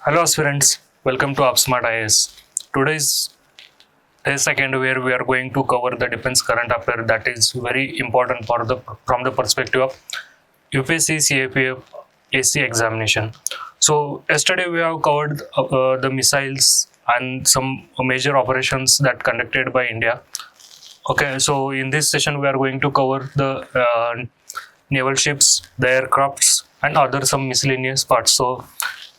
Hello aspirants, welcome to UpSmart IAS. Today's day second where we are going to cover the defense current affair that is very important for from the perspective of UPSC CAPF AC examination. So yesterday we have covered the missiles and some major operations that conducted by India. Okay, so in this session we are going to cover the naval ships, the aircrafts and other some miscellaneous parts. So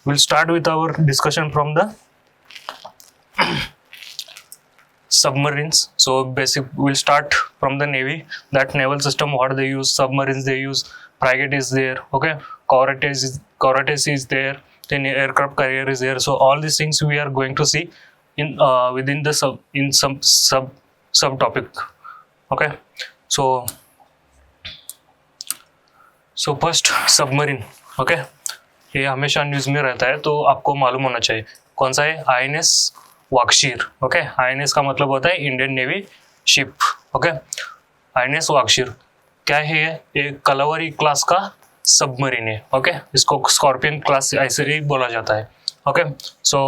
we'll start with our discussion from the submarines. So we'll start from the navy, that naval system, what they use, submarines they use, frigate is there, okay, corvettes is there, then aircraft carrier is there. So all these things we are going to see in within the subtopic. Okay, so first submarine. Okay, ये हमेशा news में रहता है तो आपको मालूम होना चाहिए कौन सा है. आईएनएस वाक्षीर. ओके, आईएनएस का मतलब होता है Indian navy ship. Okay, INS Vagsheer क्या है? ये कलावरी क्लास का सबमरीन है. ओके, इसको स्कॉर्पियन क्लास ऐसे ही बोला जाता है. ओके, सो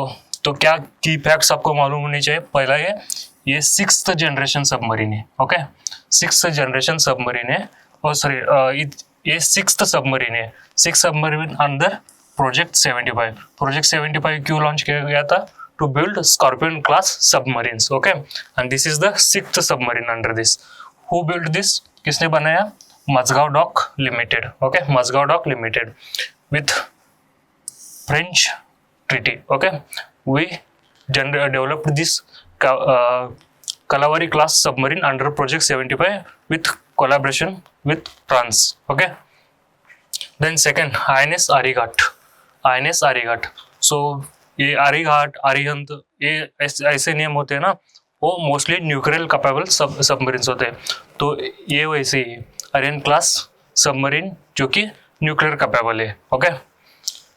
तो क्या की फैक्ट्स आपको मालूम होने चाहिए. पहला ये 6th जनरेशन सबमरीन है. ओके, 6th जनरेशन सबमरीन है. और सॉरी, ये 6th सबमरीन है. 6 सबमरीन अंडर प्रोजेक्ट 75. प्रोजेक्ट 75 क्यों लॉन्च किया गया था? To build scorpion class submarines. Okay, and this is the 6th submarine under this. Who build this? किसने बनाया? Mazagon dock limited. Okay, Mazagon dock limited with French treaty. Okay, we developed this Kalawari class submarine under project 75 with collaboration with France. Okay, then second, INS Arigat. INS Arigat. So ये Arigat, Arihant, ये ऐसे name होते हैं ना, वो mostly nuclear capable submarines होते हैं. तो ये वैसे ही अरिहंत क्लास सबमरीन जो कि न्यूक्लियर कैपेबल है. ओके,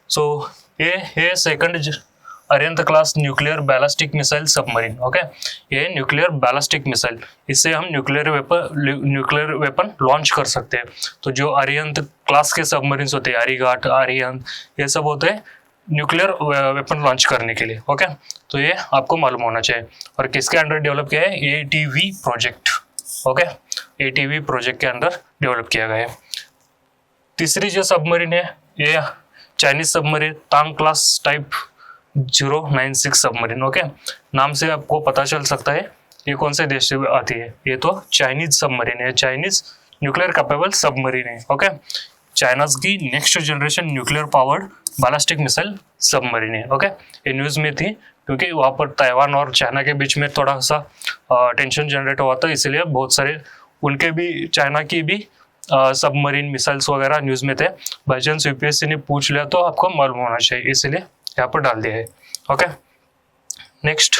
सो ये second Arihant class nuclear ballistic missile submarine. Okay, ये न्यूक्लियर बैलिस्टिक मिसाइल, इससे हम न्यूक्लियर वेपन लॉन्च कर सकते हैं. तो जो अरिहंत क्लास के सबमरीन्स होते हैं, अरिघाट, अरिहंत, ये सब होते हैं न्यूक्लियर वेपन लॉन्च करने के लिए. ओके, तो ये आपको मालूम होना चाहिए. और किसके अंडर डेवलप किया है? ATV project. Okay, ATV project के अंदर डेवलप किया गया है. तीसरी जो सबमरीन है ये चाइनीज सबमरीन, तांग क्लास टाइप 096 सबमरीन. ओके, नाम से आपको पता चल सकता है ये कौन से देश से आती है. ये तो चाइनीज सबमरीन है, चाइनीज न्यूक्लियर कैपेबल सबमरीन है. ओके, चाइनाज की next generation nuclear powered ballistic missile submarine है. ओके, ये न्यूज में थी क्योंकि वहाँ पर ताइवान और चाइना के बीच में थोड़ा सा टेंशन जनरेट हुआ था, इसलिए बहुत सारे उनके भी, चाइना की भी सबमरीन मिसाइल्स वगैरह न्यूज में थे. बाई चांस यूपीएससी ने पूछ लिया तो आपको मालूम होना चाहिए, इसलिए यहाँ पर डाल दिया है. Okay, next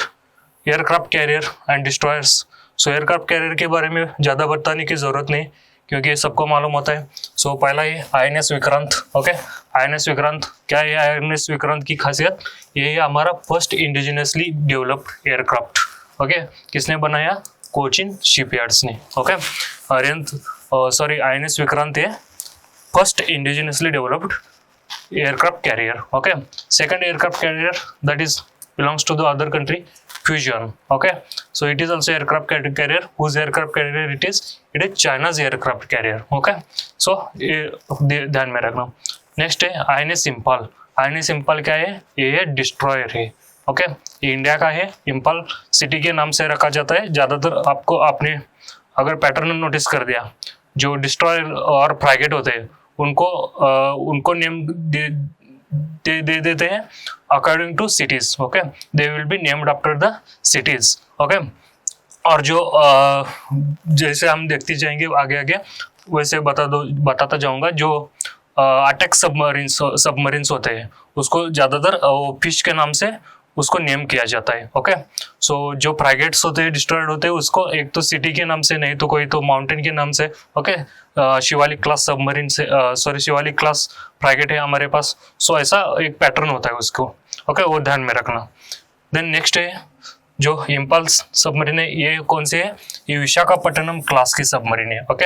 aircraft carrier and destroyers. So aircraft carrier के बारे में ज़्यादा बताने की ज़रूरत नहीं क्योंकि सबको मालूम होता है. सो पहला ये INS Vikrant. Okay, INS Vikrant क्या है? आईएनएस विक्रांत की खासियत ये है हमारा first indigenously developed aircraft. Okay, किसने बनाया? कोचिन शिपयार्ड्स ने. ओके, आईएनएस विक्रांत है first indigenously developed aircraft carrier. Okay, second aircraft carrier that is belongs to the other country, Fujian. Okay, so it is also aircraft carrier. Whose aircraft carrier it is? It is China's aircraft carrier. Okay, so ध्यान में रखना. Next है INS Imphal. INS Imphal क्या है? ये है destroyer है. Okay, ये इंडिया का है. इम्पाल सिटी के नाम से रखा जाता है. ज़्यादातर आपको आपने अगर पैटर्न नोटिस कर दिया, जो डिस्ट्रॉयर और फ्रैगेट होते हैं उनको नेम दे देते हैं according to cities. Okay, they will be named after the cities. Okay, और जो जैसे हम देखते जाएंगे आगे वैसे बताता जाऊंगा. जो अटैक सबमरीन्स होते हैं उसको ज़्यादातर फिश के नाम से उसको नेम किया जाता है. ओके, सो जो फ्रैगेट्स होते हैं, डिस्ट्रॉयड होते हैं, उसको एक तो सिटी के नाम से, नहीं तो कोई तो माउंटेन के नाम से. ओके, शिवालिक क्लास सबमरीन से शिवालिक क्लास फ्रैगेट है हमारे पास. सो ऐसा एक पैटर्न होता है उसको. ओके, वो ध्यान में रखना. देन नेक्स्ट है जो इम्पल्स सबमरीन है, ये कौन सी है? ये विशाखापट्टनम क्लास की सबमरीन है. Okay,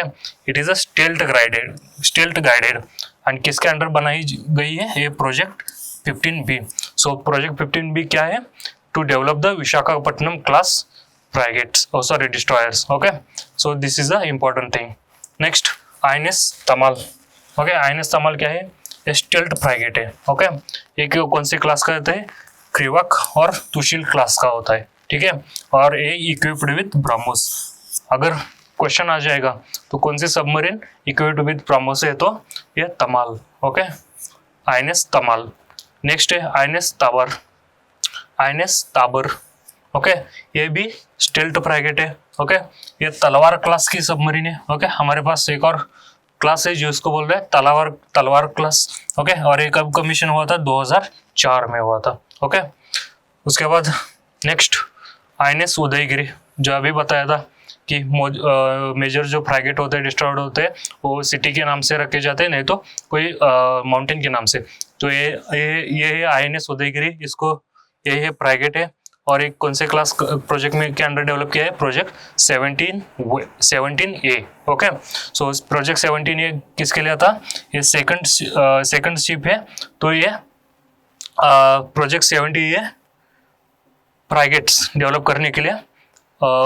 it is a stealth guided and किसके अंडर बनाई गई है? ये project 15B. So project 15B क्या है? To develop the Visakhapatnam class frigates, sorry destroyers. Okay, so this is the important thing. Next INS Tamal. Okay, INS Tamal क्या है? Stealth फ्रैगेट है. ओके, एक कौन सी क्लास का होता है? क्रिवक और तुशिल क्लास का होता है. ठीक है, और ये इक्विप्ड विथ ब्रह्मोस. अगर क्वेश्चन आ जाएगा तो कौन सी सबमरीन इक्विप्ड विथ ब्रह्मोस है? तो ये Tamal. Okay, INS Tamal. Next है INS Tabar. INS Tabar. Okay, ये भी स्टेल्थ फ्रैगेट है. ओके, ये तलवार क्लास की सबमरीन है. ओके, हमारे पास एक और क्लास है जो इसको बोल रहे हैं तलवार क्लास. ओके, और ये कब कमीशन हुआ था? 2004 में हुआ था. ओके, उसके बाद नेक्स्ट INS उदयगिरी, जो अभी बताया था कि मेजर जो फ्रैगेट होते हैं, डिस्ट्रॉयड होते हैं, वो सिटी के नाम से रखे जाते हैं, नहीं तो कोई माउंटेन के नाम से. तो ये है INS उदयगिरी. इसको ये है फ्रैगेट है. और एक कौन से क्लास प्रोजेक्ट में के अंडर डेवलप किया है? Project 17A. Okay, so project 17A किसके लिए था? ये सेकंड शिप है. तो ये प्रोजेक्ट 70A फ्रैगेट्स डेवलप करने के लिए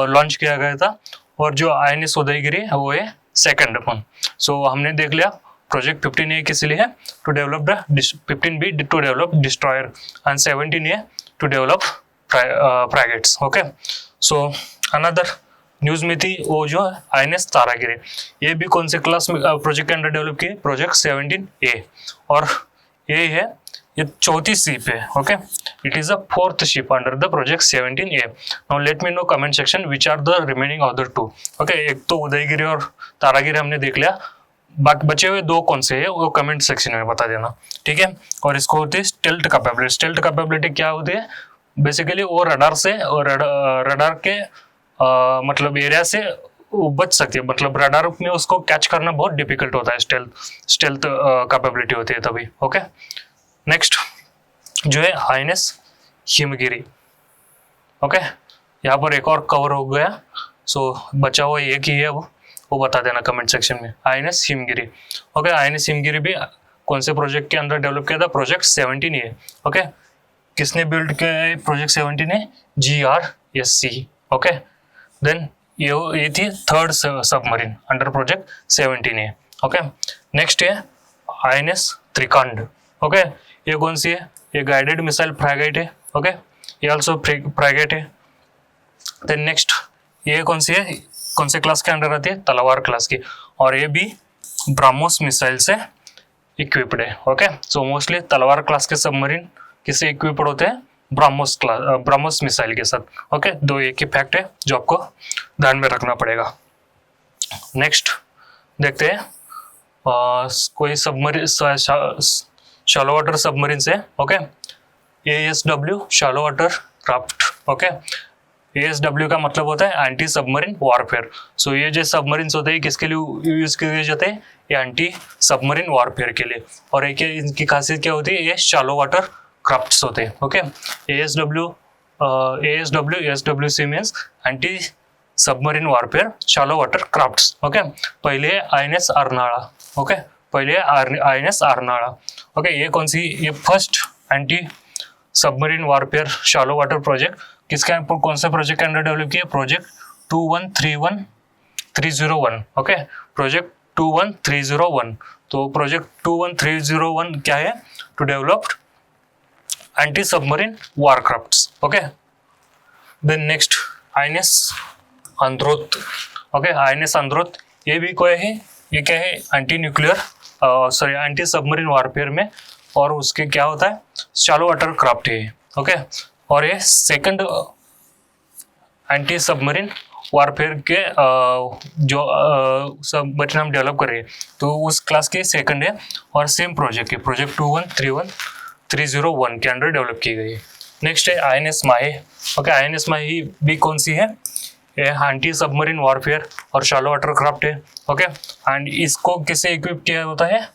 लॉन्च किया गया था. और जो INS उदयगिरी है वो है सेकंड वन. सो हमने देख लिया प्रोजेक्ट 15A किस लिए है? To develop the 15B to develop destroyer and 17A to develop frigates. Okay, so another news में थी वो जो INS तारागिरी. ये भी कौन से क्लास में प्रोजेक्ट के अंडर डेवलप किए? Project 17A. और ये है, ये चौथी शिप है. Okay, it is the fourth ship under the project 17A. Now let me know comment section which are the remaining other two. Okay, एक तो उदयगिरी और तारागिरी हमने देख लिया, बाकी बचे हुए दो कौन से है वो कमेंट सेक्शन में बता देना. ठीक है, और इसको होती है स्टेल्थ कैपेबिलिटी. स्टेल्थ कैपेबिलिटी क्या होती है? बेसिकली वो रडार से और रडार के मतलब एरिया से बच सकती है. मतलब रडार में उसको कैच करना बहुत डिफिकल्ट होता है. स्टेल्थ कैपेबिलिटी होती है तभी. ओके, नेक्स्ट जो है INS हिमगिरी. ओके, यहाँ पर एक और कवर हो गया. सो बचा हुआ एक ही है, वो बता देना कमेंट सेक्शन में. INS Himgiri. Okay, INS Himgiri भी कौन से प्रोजेक्ट के अंदर डेवलप किया था? Project 17A. ओके, किसने बिल्ड किया है project 17A? GRSC. Okay, then ये थी third submarine under project 17A. Okay, next है INS त्रिकांड. ओके, ये कौन सी है? ये गाइडेड मिसाइल फ्रैगेट है. ओके, ये आल्सो फ्रैगेट है. देन नेक्स्ट ये कौन सी है? कौन से क्लास के अंडर आती है? तलवार क्लास की. और ये भी ब्रह्मोस मिसाइल से इक्विप्ड है. ओके, सो मोस्टली तलवार क्लास के सबमरीन किससे इक्विप्ड होते हैं? ब्रह्मोस मिसाइल के साथ. ओके, दो एक ही फैक्ट है जो आपको ध्यान में रखना पड़ेगा. नेक्स्ट देखते हैं कोई सबमरीन शैलो वाटर सबमरीन से. Okay, ASW shallow water craft. Okay, ASW का मतलब होता है एंटी सबमरीन वॉरफेयर. सो ये जो सबमरीन होते हैं किसके लिए यूज किए जाते हैं? ये एंटी सबमरीन वॉरफेयर के लिए. और एक इनकी खासियत क्या होती है? ये शैलो वाटर क्राफ्ट्स होते हैं. Okay, ASWC means anti submarine warfare shallow water crafts. Okay, पहले INS अर्नाड़ा. ओके, पहले INS अर्नाड़ा. ओके, ये कौन सी? ये first anti submarine warfare shallow water project किसका कौन से प्रोजेक्ट के अंडर डेवलप किया? प्रोजेक्ट 21301. Okay, project 21301. तो प्रोजेक्ट 21301 क्या है? To develop anti submarine warcrafts. Okay, then next INS Androth. Okay, INS Androth ये भी कोई है? ये क्या है? Anti nuclear anti submarine warfare में. और उसके क्या होता है? शैलो वाटर क्राफ्ट है. ओके, और ये सेकंड एंटी सबमरीन वारफेयर के जो सबमरीन हम डेवलप कर रहे हैं तो उस क्लास के सेकंड है. और सेम प्रोजेक्ट है, प्रोजेक्ट 21301 के अंडर डेवलप की गई है. नेक्स्ट है INS माहे. ओके, INS माहे भी कौन सी है? एंटी सबमरीन वॉरफेयर और शैलो वाटर क्राफ्ट है. ओके, एंड इसको किससे इक्विप किया होता है?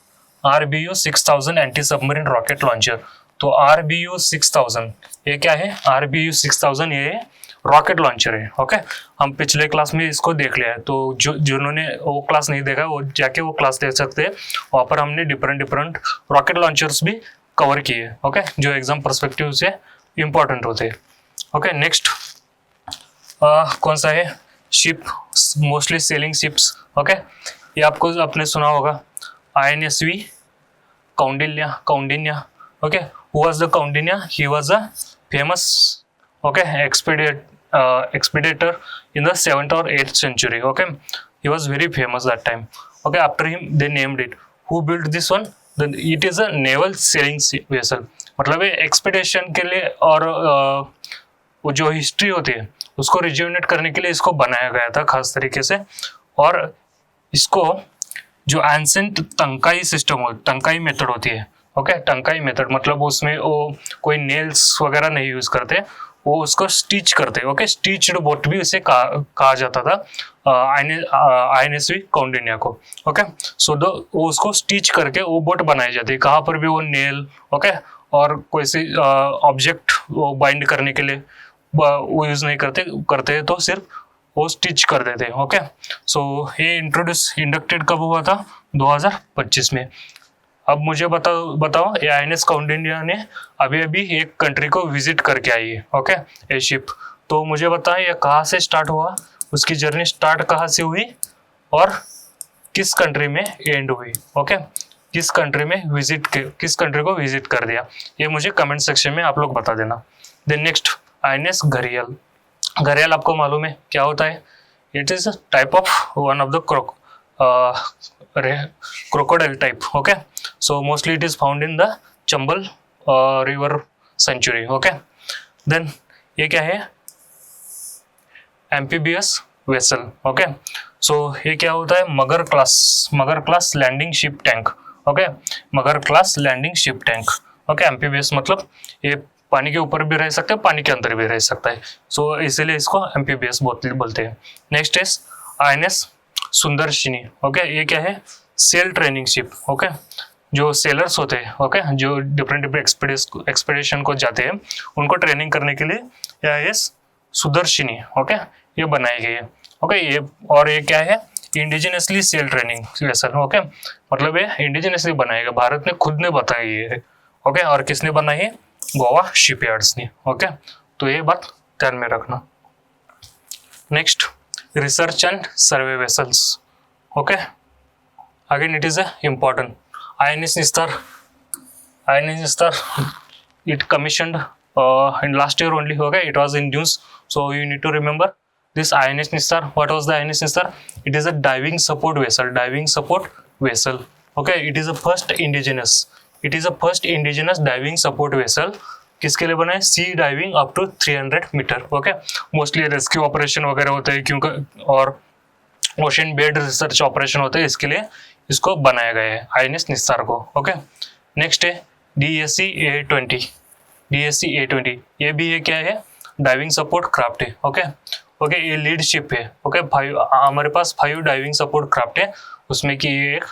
RBU 6000 anti submarine rocket launcher. तो RBU 6000 ये क्या है? RBU 6000 ये रॉकेट लॉन्चर है. ओके, हम पिछले क्लास में इसको देख लिया है. तो जिन्होंने वो क्लास नहीं देखा वो जाके वो क्लास देख सकते हैं. वहाँ पर हमने डिफरेंट रॉकेट लॉन्चर्स भी कवर किए, ओके, जो एग्जाम पर्सपेक्टिव से इंपॉर्टेंट होते हैं। ओके, नेक्स्ट कौन सा है, ship, mostly sailing ships. Okay, ये आपको आपने सुना होगा, INSV Kaundinya. Okay, who was the Kaundinya, he was a famous, okay, expeditor in the 7th or 8th century. Okay, he was very famous that time. Okay, after him they named it. Who built this one? Then it is a naval sailing vessel. मतलब ये expedition के लिए और वो जो history होती है उसको रिज्यूनेट करने के लिए इसको बनाया गया था खास तरीके से। और इसको जो एंसेंट तंकाई सिस्टम हो, तंकाई मेथड होती है, ओके, तंकाई मेथड मतलब उसमें वो कोई नेल्स वगैरह नहीं यूज करते, वो उसको स्टिच करते, ओके, स्टिच्ड बोट भी उसे कहा जाता था INSV कौंडिन्या को। ओके, सो वो उसको स्टिच करके वो बोट बनाई जाती है, कहाँ पर भी वो नेल, ओके, और कोई सी ऑब्जेक्ट वो बाइंड करने के लिए वो यूज नहीं करते तो सिर्फ वो स्टिच कर देते। ओके, सो ये इंडक्टेड कब हुआ था, 2025 में। अब मुझे बताओ ये INS कौंडिन्या ने अभी एक कंट्री को विजिट करके आई है, ओके, ये शिप। तो मुझे बताएं ये कहाँ से स्टार्ट हुआ, उसकी जर्नी स्टार्ट कहाँ से हुई और किस कंट्री में एंड हुई। ओके, किस कंट्री को विजिट कर दिया, ये मुझे कमेंट सेक्शन में आप लोग बता देना। देन नेक्स्ट INS घड़ियाल। घड़ियाल आपको मालूम है क्या होता है, it is type of one of the crocodile type. Okay, so mostly it is found in the Chambal river sanctuary. Okay, then ये क्या है, amphibious vessel. Okay, so ये क्या होता है, Magar class landing ship tank. Okay, Magar class landing ship tank. Okay, amphibious मतलब ये पानी के ऊपर भी रह सकता है, पानी के अंदर भी रह सकता है, सो इसीलिए इसको एम्फीबियस बोलते हैं। Next is INS सुंदरशिनी। ओके, ये क्या है, सेल ट्रेनिंग शिप। ओके, जो सेलर्स होते हैं, ओके, जो डिफरेंट एक्सपेडिशन को जाते हैं उनको ट्रेनिंग करने के लिए INS सुदर्शिनी, ओके, ये बनाई गई है। ओके, ये क्या है, indigenously sail training vessel. Okay, मतलब ये इंडिजिनसली बनाएगा, भारत ने खुद ने बताई है। ओके, और किसने बनाई है, गोवा शिपयार्ड्स ने। ओके, तो ये बात ध्यान में रखना। Next research and survey vessels. Okay, again it is important. INS Nistar, it commissioned in last year only. Okay, it was in news, so you need to remember this INS Nistar. What was the INS Nistar? It is a diving support vessel. Okay, it is a first indigenous diving support vessel. किसके लिए बना है, sea diving up to 300 metre. Okay, mostly rescue operation वगैरह होते हैं क्योंकि और ocean bed research operation होते हैं, इसके लिए इसको बनाया गया है INS निस्तार को। ओके, नेक्स्ट है DSC A20। ये भी ये क्या है, डाइविंग सपोर्ट क्राफ्ट है। ओके, ये लीड शिप है। ओके, हमारे पास 5 डाइविंग सपोर्ट क्राफ्ट है, उसमें की ये एक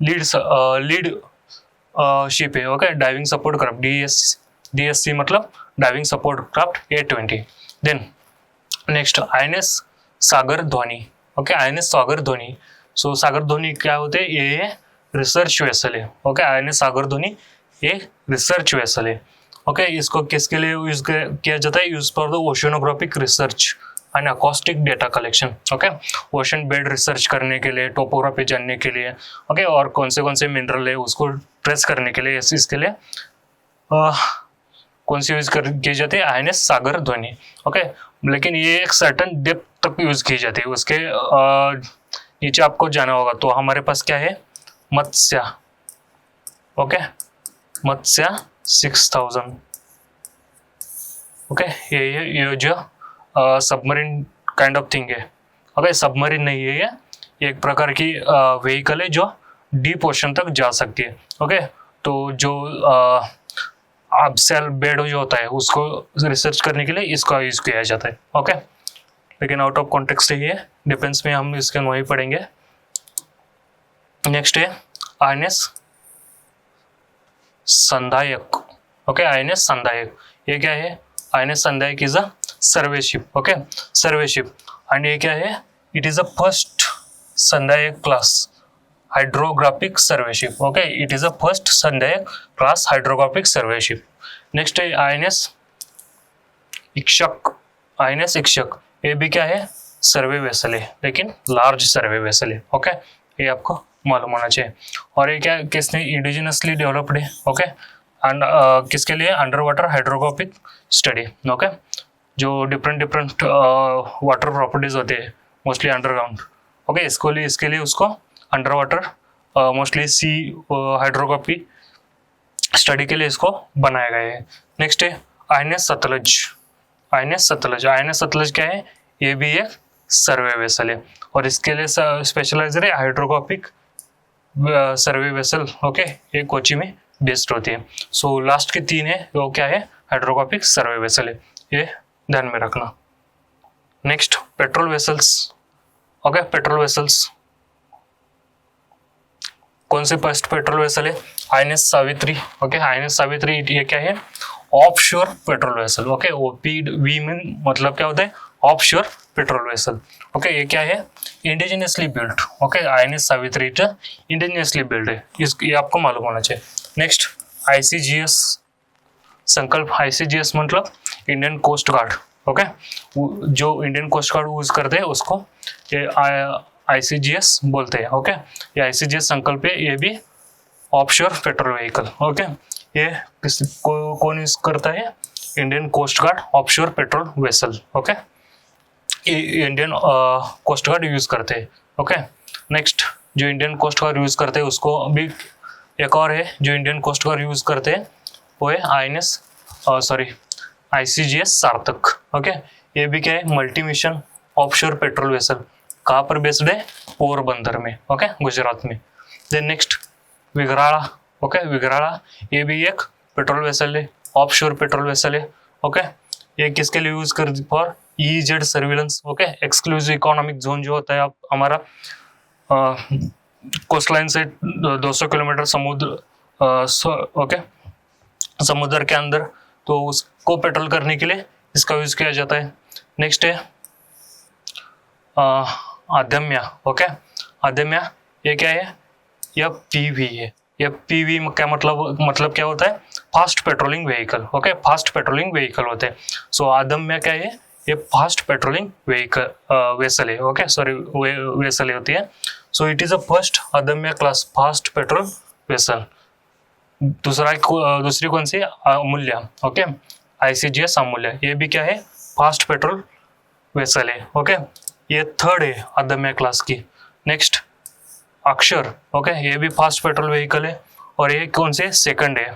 लीड शिप है। Okay, diving support craft DSC मतलब diving support craft A20। Then next INS Sagar Dhwani. Okay, INS Sagar Dhwani. So Sagar Dhwani क्या होते हैं, ये रिसर्च वेसल है। ओके, INS सागर धोनी ये रिसर्च वेसल है। ओके, इसको किसके लिए यूज किया जाता है, use for the oceanographic research and acoustic data collection. Okay, ocean bed research करने के लिए, टोपोग्राफी जानने के लिए, ओके, और कौन से मिनरल है उसको ट्रेस करने के लिए, इसके लिए कौन सी यूज की जाती है, INS सागर धोनी। ओके, लेकिन ये एक सर्टन डेप्थ तक यूज की जाती है, उसके नीचे आपको जाना होगा। तो हमारे पास क्या है, मत्स्य। ओके, मत्स्य 6000। ओके, ये जो सबमरीन काइंड ऑफ थिंग है। ओके, सबमरीन नहीं है, ये एक प्रकार की व्हीकल है जो डीप ओशन तक जा सकती है। ओके, तो जो सेल बेड जो होता है उसको रिसर्च करने के लिए इसका यूज किया जाता है। ओके, लेकिन आउट ऑफ कॉन्टेक्स्ट ही है, डिफेंस में हम इसके वही पढ़ेंगे। नेक्स्ट है INS Sandhayak. Okay, INS Sandhayak ये क्या है, INS Sandhayak is a survey ship. Okay, survey ship, and ये क्या है, it is a first Sandhayak class hydrographic survey ship. Okay, it is a first Sandhayak class hydrographic survey ship. Next है INS Ikshak. INS Ikshak ये भी क्या है, सर्वे वेसल है, लेकिन लार्ज सर्वे वेसल है. ओके, ये आपको मालूम होना चाहिए. और ये क्या, किसने इंडिजिनसली डेवलप्ड है. ओके, एंड किसके लिए, under water hydrographic study. Okay, जो डिफरेंट वाटर प्रॉपर्टीज होते हैं मोस्टली अंडरग्राउंड. ओके, इसके लिए उसको अंडर वाटर मोस्टली सी हाइड्रोग्राफी स्टडी के लिए इसको बनाया गया है. नेक्स्ट है INS सतलज. INS सतलज क्या है, ये भी एक सर्वे वेसल है और इसके लिए स्पेशलाइज्ड है हाइड्रोग्राफिक सर्वे वेसल. ओके, ये कोची में बेस्ड होती है. सो लास्ट के 3 है वो क्या है, हाइड्रोग्राफिक सर्वे वेसल है, ये ध्यान में रखना. Next patrol vessels. Okay, patrol vessels कौन से फर्स्ट पेट्रोल वेसल है, INS Savitri. Okay, INS Savitri ये क्या है, offshore patrol vessel. Okay, OPV में मतलब क्या होता है, ऑफशोर पेट्रोल वेसल. ओके, ये क्या है, indigenously built. Okay, INS Savitri indigenously built है, ये आपको मालूम होना चाहिए. नेक्स्ट ICGS संकल्प. ICGS मतलब इंडियन कोस्ट गार्ड. ओके, जो इंडियन कोस्ट गार्ड यूज करते हैं उसको ये ICGS बोलते हैं. ओके, ये ICGS संकल्प है, ये भी ऑफशोर पेट्रोल व्हीकल. ओके, ये कौन यूज करता है, Indian coast guard offshore patrol vessel. Okay, ये इंडियन कोस्ट गार्ड यूज करते हैं. ओके, नेक्स्ट जो इंडियन कोस्ट गार्ड यूज करते हैं उसको अभी एक और है जो इंडियन कोस्ट गार्ड यूज करते हैं, वो है ICGS सार्थक. ओके, ये भी क्या है, multi mission offshore patrol vessel. कहाँ पर बेस्ड है, पोरबंदर में. ओके, गुजरात में. Then next Vigraha. Okay, Vigraha ये भी एक पेट्रोल वेसल है, ऑफशोर पेट्रोल वेसल है. ओके, ये किसके लिए यूज कर, for EEZ surveillance. Okay, exclusive economic zone जो होता है आप हमारा कोस्ट लाइन से 200 किलोमीटर समुद्र ओके समुद्र के अंदर, तो उसको पेट्रोल करने के लिए इसका यूज किया जाता है. नेक्स्ट है अदम्य. ओके, अदम्य ये क्या है, यह PV है. यह PV क्या मतलब क्या होता है, fast patrolling vehicle. Okay, fast patrolling vehicle होते हैं. सो अदम्य क्या है, ये फास्ट पेट्रोलिंग व्हीकल वेसल है. ओके, सॉरी वेसल होती है. So it is a first अदम्य क्लास फास्ट पेट्रोल वेसल. दूसरी कौन सी, अमूल्य. ओके, ICGS अमूल्य, ये भी क्या है, फास्ट पेट्रोल वेसल है. ओके, ये थर्ड है अदम्य क्लास की. नेक्स्ट अक्षर. ओके, ये भी फास्ट पेट्रोल व्हीकल है और ये कौन से, सेकंड है.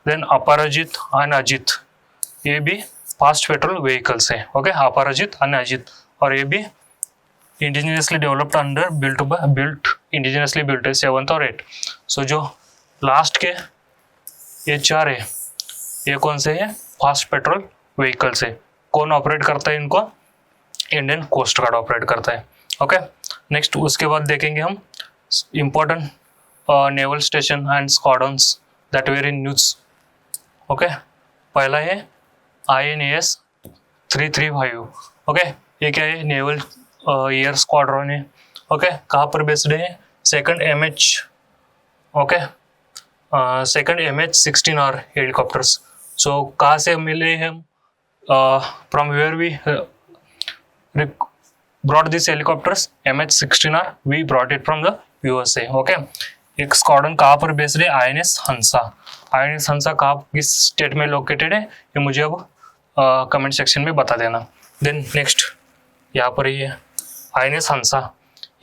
देन अपराजित एंड अजित, ये भी फास्ट पेट्रोल व्हीकल्स है. ओके, अपराजित एंड अजित, और ये भी indigenously developed under built indigenously built है, 7th और 8th. सो जो लास्ट के ये 4 है, ये कौन से है, फास्ट पेट्रोल व्हीकल्स है. कौन ऑपरेट करता है इनको, इंडियन कोस्ट गार्ड ऑपरेट करता है. ओके, नेक्स्ट उसके बाद देखेंगे हम important naval station and squadrons that were in use. Okay, पहला है INAS 335. ओके, ये क्या है, नेवल एयर स्क्वाड्रन है. ओके, कहाँ पर बेस्ड है, सेकंड MH-16R हेलीकॉप्टर्स. सो कहाँ से मिले हम, from where we brought these helicopters, MH-16R we brought it from the USA. Okay, एक स्क्वाड्रन कहाँ पर बेस्ड है, INS हंसा. INS हंसा कहाँ, किस स्टेट में लोकेटेड है, ये मुझे अब कमेंट सेक्शन में बता देना. देन नेक्स्ट यहाँ पर ही है INS हंसा.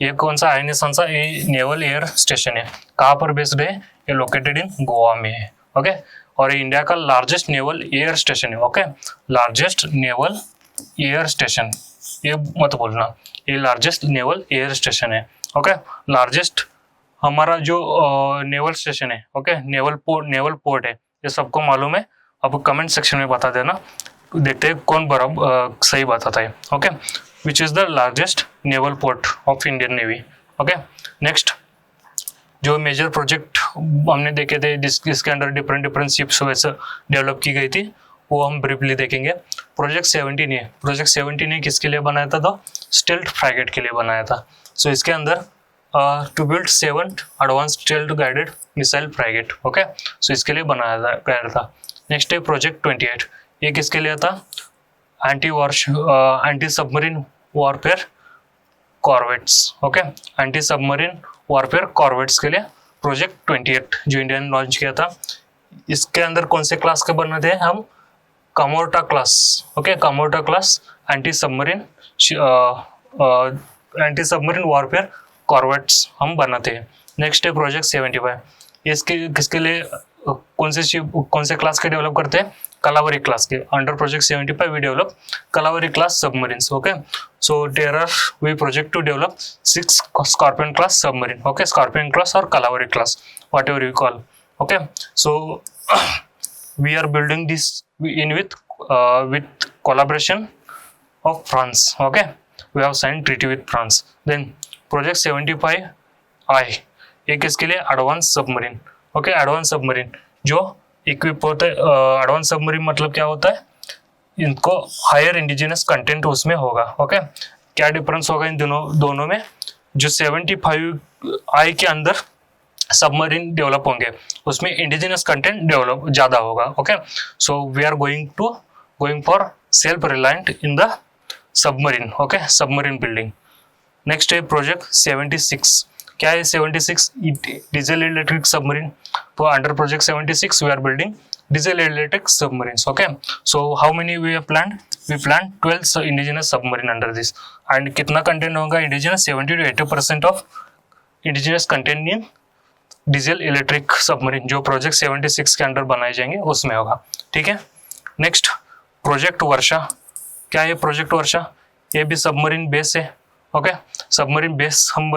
ये कौन सा INS हंसा, ये नेवल एयर स्टेशन है. कहाँ पर बेस्ड है, ये लोकेटेड इन गोवा में है. ओके, और ये इंडिया का लार्जेस्ट नेवल एयर स्टेशन है. Okay, largest naval air station, ये मत बोलना, ये लार्जेस्ट नेवल एयर स्टेशन है. ओके, लार्जेस्ट हमारा जो नेवल स्टेशन है. ओके, नेवल पोर्ट है, ये सबको मालूम है. अब कमेंट सेक्शन में बता देना, देखते हैं कौन बराबर सही बताता है. Okay, which is the largest naval port of Indian navy. Okay, next जो मेजर प्रोजेक्ट हमने देखे थे जिसके अंडर डिफरेंट शिप्स वैसे डेवलप की गई थी, वो हम ब्रीफली देखेंगे. प्रोजेक्ट 17 है. प्रोजेक्ट 17 किसके लिए बनाया था, तो स्टेल्थ फ्रैगेट के लिए बनाया था. सो इसके अंदर to build 7 advance stealth guided missile frigate. Okay, so इसके लिए बनाया गया था। नेक्स्ट है प्रोजेक्ट 28, ये किसके लिए था? Anti submarine warfare corvettes. Okay, anti submarine warfare corvettes के लिए प्रोजेक्ट 28 जो इंडिया ने लॉन्च किया था। इसके अंदर कौन से क्लास के बनने थे हम? Kamorta class. Okay, Kamorta class anti submarine warfare corvettes हम बनाते हैं। नेक्स्ट है प्रोजेक्ट 75, इसके किसके लिए कौन से क्लास के डेवलप करते हैं? कलावरी क्लास के। Under project 75 we develop Kalvari class submarines. Okay, so there are we project to develop 6 Scorpene class submarine. Okay, Scorpene class और Kalvari class, whatever you call. Okay, so we are building this in with collaboration of France. Okay, we have signed treaty with France. Then project 75I, ये किसके लिए? Advance submarine. Okay, advance submarine जो equip होते हैं। Advance submarine मतलब क्या होता है? इनको हायर इंडिजिनस कंटेंट उसमें होगा। ओके, क्या डिफरेंस होगा इन दोनों में? जो 75I के अंदर सबमरीन डेवलप होंगे उसमें इंडिजिनस कंटेंट डेवलप ज़्यादा होगा। Okay, so we are going for self reliant in the submarine. Okay, submarine building. Next है प्रोजेक्ट 76, क्या है 76? Diesel electric submarine. तो under project 76 we are building diesel electric submarines. Okay, so how many we have planned? We plan 12 indigenous submarine under this. And कितना content होगा indigenous? 70 to 80% of indigenous content in diesel electric submarine जो project 76 के under बनाए जाएंगे उसमें होगा। ठीक है, नेक्स्ट प्रोजेक्ट वर्षा, क्या है प्रोजेक्ट वर्षा? ये भी सबमरीन बेस है। ओके, सबमरीन बेस हम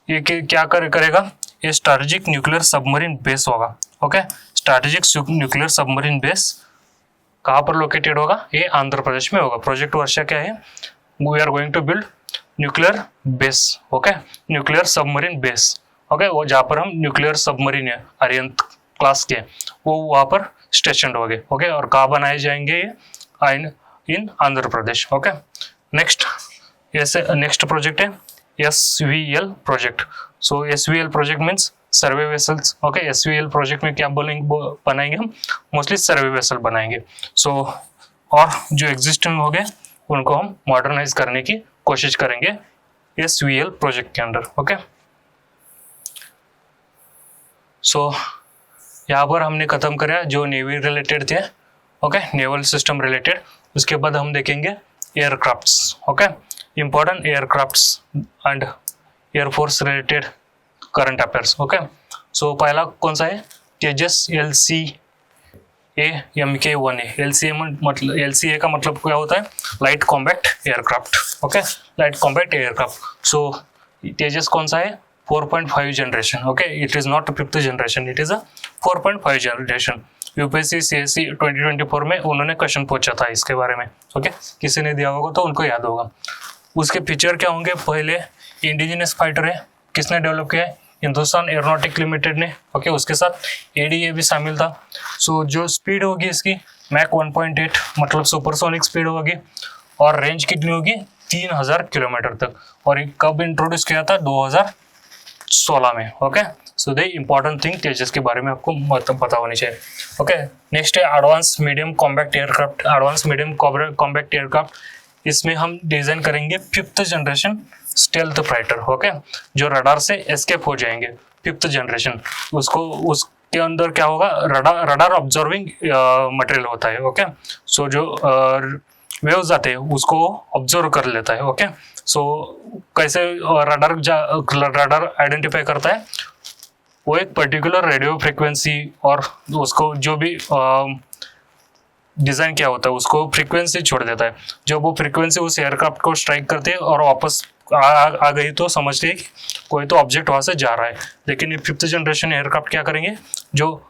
ये क्या करेगा? ये स्ट्रैटेजिक न्यूक्लियर सबमरीन बेस होगा। Okay, strategic nuclear submarine base कहाँ पर लोकेटेड होगा? ये आंध्र प्रदेश में होगा। प्रोजेक्ट वर्षा क्या है? We are going to build nuclear base. Okay, nuclear submarine base. Okay, वो जहाँ पर हम न्यूक्लियर सबमरीन है अरिहंत क्लास के, वो वहाँ पर स्टेशन होंगे। ओके, और कहाँ बनाए जाएंगे? ये इन Andhra Pradesh. Okay, next project है SVL प्रोजेक्ट। सो SVL प्रोजेक्ट मीन्स सर्वे वेसल्स। ओके, SVL प्रोजेक्ट में क्या बनाएंगे हम? मोस्टली सर्वे वेसल बनाएंगे। सो और जो एग्जिस्टिंग हो गए उनको हम मॉडर्नाइज करने की कोशिश करेंगे SVL प्रोजेक्ट के अंदर। ओके, सो यहाँ पर हमने खत्म करा जो नेवी रिलेटेड थे। Okay, naval system related. उसके बाद हम देखेंगे aircrafts. Okay, important aircrafts and air force related current affairs. Okay, so पहला कौन सा है? तेजस LCA MK1A। LCA का मतलब क्या होता है? Light combat aircraft. Okay, light combat aircraft. So Tejas कौन सा है? 4.5 generation. Okay, it is not 5th generation, it is a 4.5 generation. UPSC CSE 2024 में उन्होंने क्वेश्चन पूछा था इसके बारे में। ओके, किसी ने दिया होगा तो उनको याद होगा। उसके फीचर क्या होंगे? पहले इंडिजिनस फाइटर है, किसने डेवलप किया है? हिंदुस्तान एरोनॉटिक लिमिटेड ने। ओके, उसके साथ ADA भी शामिल था। सो जो स्पीड होगी इसकी मैक 1.8 मतलब सुपरसोनिक स्पीड होगी, और रेंज कितनी होगी? 3000 किलोमीटर तक। और ये कब इंट्रोड्यूस किया था? 2016 में। Okay, so the important thing Tejas के बारे में आपको पता होनी चाहिए। ओके, नेक्स्ट है advance medium combat aircraft. Advance medium combat aircraft, इसमें हम डिजाइन करेंगे 5th generation stealth fighter. Okay, जो रडार से एस्केप हो जाएंगे। 5th जनरेशन, उसके अंदर क्या होगा? रडार ऑब्जर्विंग मटेरियल होता है। ओके, सो जो वेव्स आते हैं उसको ऑब्जर्व कर लेता है। ओके, सो कैसे रडार आइडेंटिफाई करता है? वो एक पर्टिकुलर रेडियो फ्रीक्वेंसी और उसको जो भी डिज़ाइन क्या होता है उसको फ्रीक्वेंसी छोड़ देता है। जब वो फ्रीक्वेंसी उस एयरक्राफ्ट को स्ट्राइक करते हैं और वापस आ गई तो समझते हैं कि कोई तो ऑब्जेक्ट वहाँ से जा रहा है। लेकिन ये 5th जनरेशन एयरक्राफ्ट क्या करेंगे? जो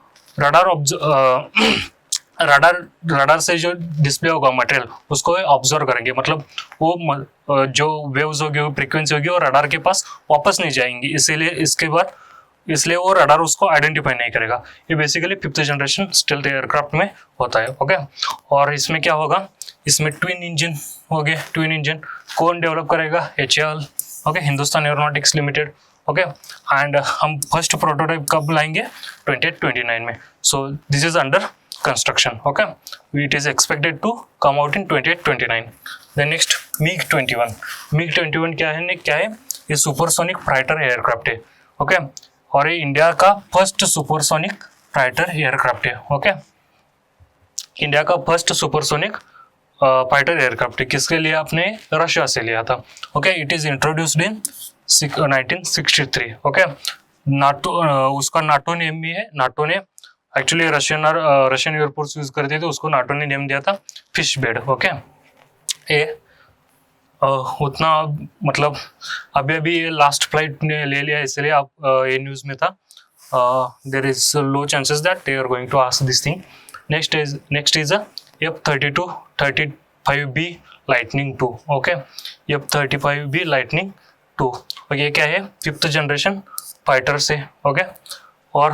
रडार से जो डिस्प्ले होगा मटेरियल उसको ऑब्जर्व करेंगे। मतलब वो जो वेव्स होगी, वो फ्रीक्वेंसी होगी, और रडार के पास वापस नहीं जाएंगी। इसलिए वो रडार उसको आइडेंटिफाई नहीं करेगा। ये basically 5th generation stealth aircraft में होता है। ओके, और इसमें क्या होगा? इसमें ट्विन इंजन हो गए। ट्विन इंजन कौन डेवलप करेगा? HAL okay, Hindustan aeronautics limited, okay. And हम फर्स्ट प्रोटोटाइप कब लाएंगे? 2029 में। So this is under construction, okay, it is expected to come out in 2029। Then next MiG-21। MiG-21 क्या है? ये सुपरसोनिक फाइटर एयरक्राफ्ट है, ओके, और ये इंडिया का फर्स्ट सुपरसोनिक फाइटर एयरक्राफ्ट है, ओके। इंडिया का फर्स्ट सुपरसोनिक फाइटर एयरक्राफ्ट है। किसके लिए? आपने रशिया से लिया था, okay. It is introduced in 1963, okay. NATO, उसका नाटो नेम भी है। नाटो ने एक्चुअली रशियन एयरफोर्स यूज करती थी, उसको नाटो ने नेम दिया था फिश बेड, ओके। ये उतना मतलब अभी ये लास्ट फ्लाइट ने ले लिया, इसलिए आप ये न्यूज में था। There is low chances that they are going to ask this thing. Next is F-32 35B lightning 2, okay. F-35B lightning 2, और ये क्या है? 5th जनरेशन फाइटर से, ओके। और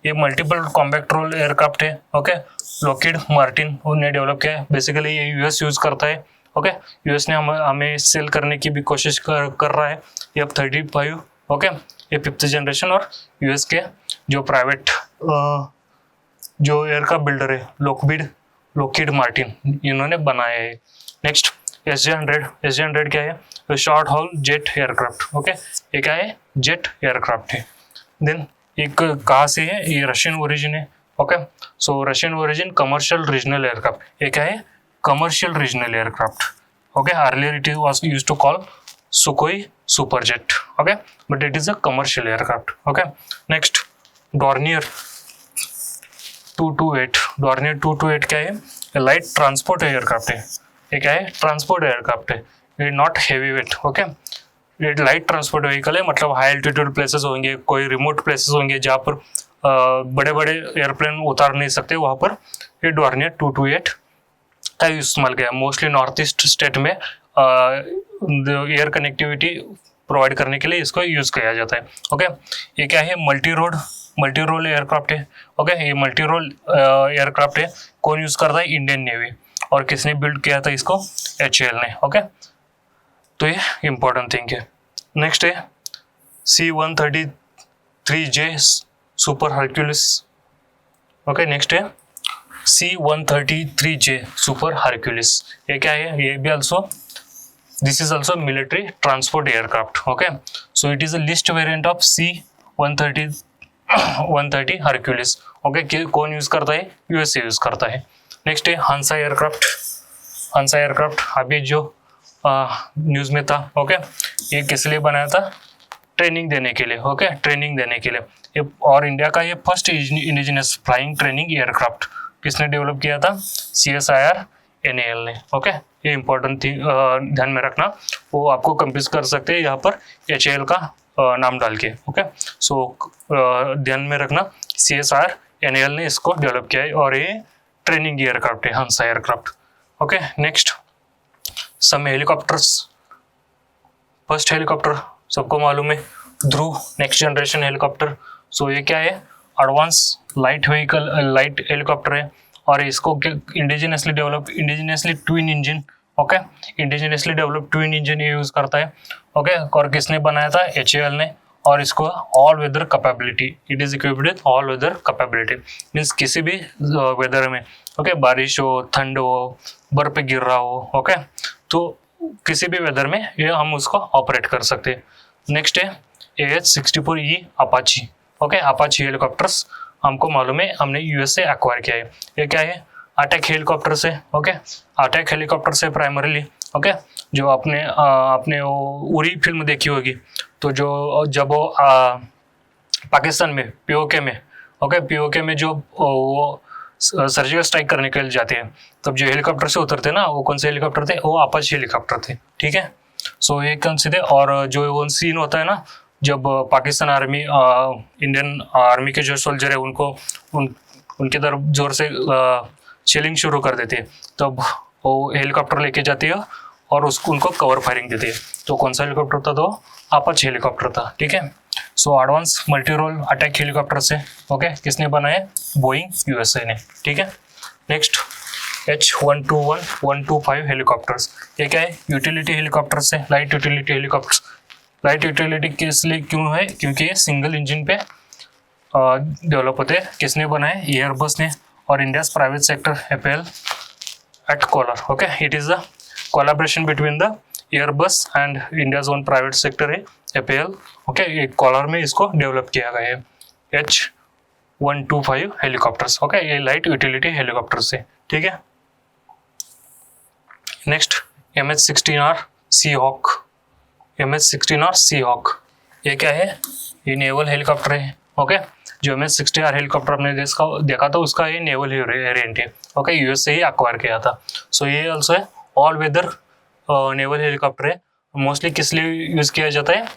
ये मल्टीपल कॉम्बैट रोल एयरक्राफ्ट है, ओके। लॉकहीड मार्टिन ने develop किया है। बेसिकली ये यूएस यूज करता है, ओके। यूएस ने हमें सेल करने की भी कोशिश कर रहा है F-35, ओके। ये 5th जनरेशन और यूएस के जो प्राइवेट जो एयरक्राफ्ट बिल्डर है लॉकहीड मार्टिन, इन्होंने बनाया है। नेक्स्ट SJ-100 क्या है? Short hall jet aircraft, okay. ये क्या है? जेट एयरक्राफ्ट है। देन एक कहाँ से है? ये रशियन ओरिजिन है, okay. So Russian origin commercial regional aircraft. ये क्या है? Commercial regional aircraft, okay. Earlier it was used to call Sukhoi Superjet, okay, but it is a commercial aircraft, okay. Next Dornier 228 क्या है? Light transport aircraft है। ये क्या है? Transport aircraft है, ये नॉट हेवी वेट, ओके। ये light transport vehicle है, मतलब हाई एल्टीट्यूड प्लेसेस होंगे, कोई रिमोट प्लेसेस होंगे जहाँ पर बड़े बड़े एयरप्लेन उतार नहीं सकते, वहाँ पर ये डॉर्नियर 228 का इस्तेमाल किया। मोस्टली नॉर्थ ईस्ट स्टेट में एयर कनेक्टिविटी प्रोवाइड करने के लिए इसको यूज किया जाता है, ओके। ये क्या है? मल्टी रोल एयरक्राफ्ट है, ओके। ये मल्टी रोल एयरक्राफ्ट है, कौन यूज करता है? Indian navy. और किसने बिल्ड किया था इसको? HAL ने, ओके। तो ये इंपॉर्टेंट थिंग है। नेक्स्ट है C-133J super Hercules, okay. Next है C-133J सुपर हरक्यूलिस। ये क्या है? ये भी this is also military transport aircraft, okay. So it is a list variant of C-130 Hercules, okay. कौन यूज करता है? यूएस यूज करता है। नेक्स्ट है हंसा एयरक्राफ्ट अभी जो न्यूज में था, ओके। ये किस लिए बनाया था? ट्रेनिंग देने के लिए, ओके, ट्रेनिंग देने के लिए। ये और इंडिया का ये first indigenous flying training aircraft किसने डेवलप किया था? CSIR NAL ने, ओके। ये इंपॉर्टेंट थी, ध्यान में रखना। वो आपको कंफ्यूज कर सकते हैं यहाँ पर HAL का नाम डाल के, ओके। सो ध्यान में रखना, CSIR NAL ने इसको डेवलप किया है और ये ट्रेनिंग एयरक्राफ्ट है, Hansa aircraft, okay. Next some helicopters. First helicopter सबको मालूम है, Dhruv next generation helicopter. So ये क्या है? एडवांस लाइट हेलीकॉप्टर है, और इसको indigenously twin engine, okay, indigenously develop twin engine ये यूज करता है, ओके। और किसने बनाया था? HAL ने। और इसको all weather capability, it is equipped with all weather capability, means किसी भी वेदर में, ओके, बारिश हो, ठंड हो, बर्फ गिर रहा हो, ओके, तो किसी भी वेदर में ये हम उसको ऑपरेट कर सकते हैं। नेक्स्ट है AH-64E Apache, okay. Apache helicopters हमको मालूम है, हमने यूएस से एक्वायर किया है। ये क्या है? अटैक हेलीकॉप्टर से, ओके। अटैक हेलीकॉप्टर से प्राइमरीली, ओके। जो आपने वो उरी फिल्म देखी होगी, तो जब वो पाकिस्तान में POK में, ओके, POK में जो वो सर्जिकल स्ट्राइक करने के लिए जाते हैं, तब जो हेलीकॉप्टर से उतरते ना, वो कौन से हेलीकॉप्टर थे? वो अपाची हेलीकॉप्टर थे, ठीक है। सो ये कौन से थे? और जो वो सीन होता है ना, जब पाकिस्तान आर्मी इंडियन आर्मी के जो सोल्जर है उनके तरफ जोर से शेलिंग शुरू कर देते हैं, तब वो हेलीकॉप्टर लेके जाती है और उनको कवर फायरिंग देती है। तो कौन सा हेलीकॉप्टर था? तो अपाची हेलीकॉप्टर था, ठीक है। So advance multi role attack helicopter से, ओके, किसने बनाए? बोइंग USA ने, ठीक है। Next H121 125 helicopters. ये क्या है? यूटिलिटी हेलीकॉप्टर्स है, light utility helicopters. Light utility किस लिए क्यों है? क्योंकि ये सिंगल इंजन पे डेवलप होते हैं। किसने बनाए? एयरबस ने और India's private sector FAL at Kolar. Okay, it is a collaboration between the Airbus and India's own private sector है FAL. Okay, ये Kolar में इसको डेवलप किया गया है H125 हेलीकॉप्टर्स। ओके, ये लाइट यूटिलिटी हेलीकॉप्टर्स है, ठीक है। Next MH-16R Seahawk। MH-16R Seahawk ये क्या है? ये नेवल हेलीकॉप्टर है। ओके, जो MH-16R हेलीकॉप्टर आपने देखा था उसका ये नेवल वेरिएंट है। ओके, यूएस से ही एक्वायर किया था। सो ये ऑल्सो है ऑल वेदर नेवल हेलीकॉप्टर है। मोस्टली किस लिए यूज़ किया जाता है?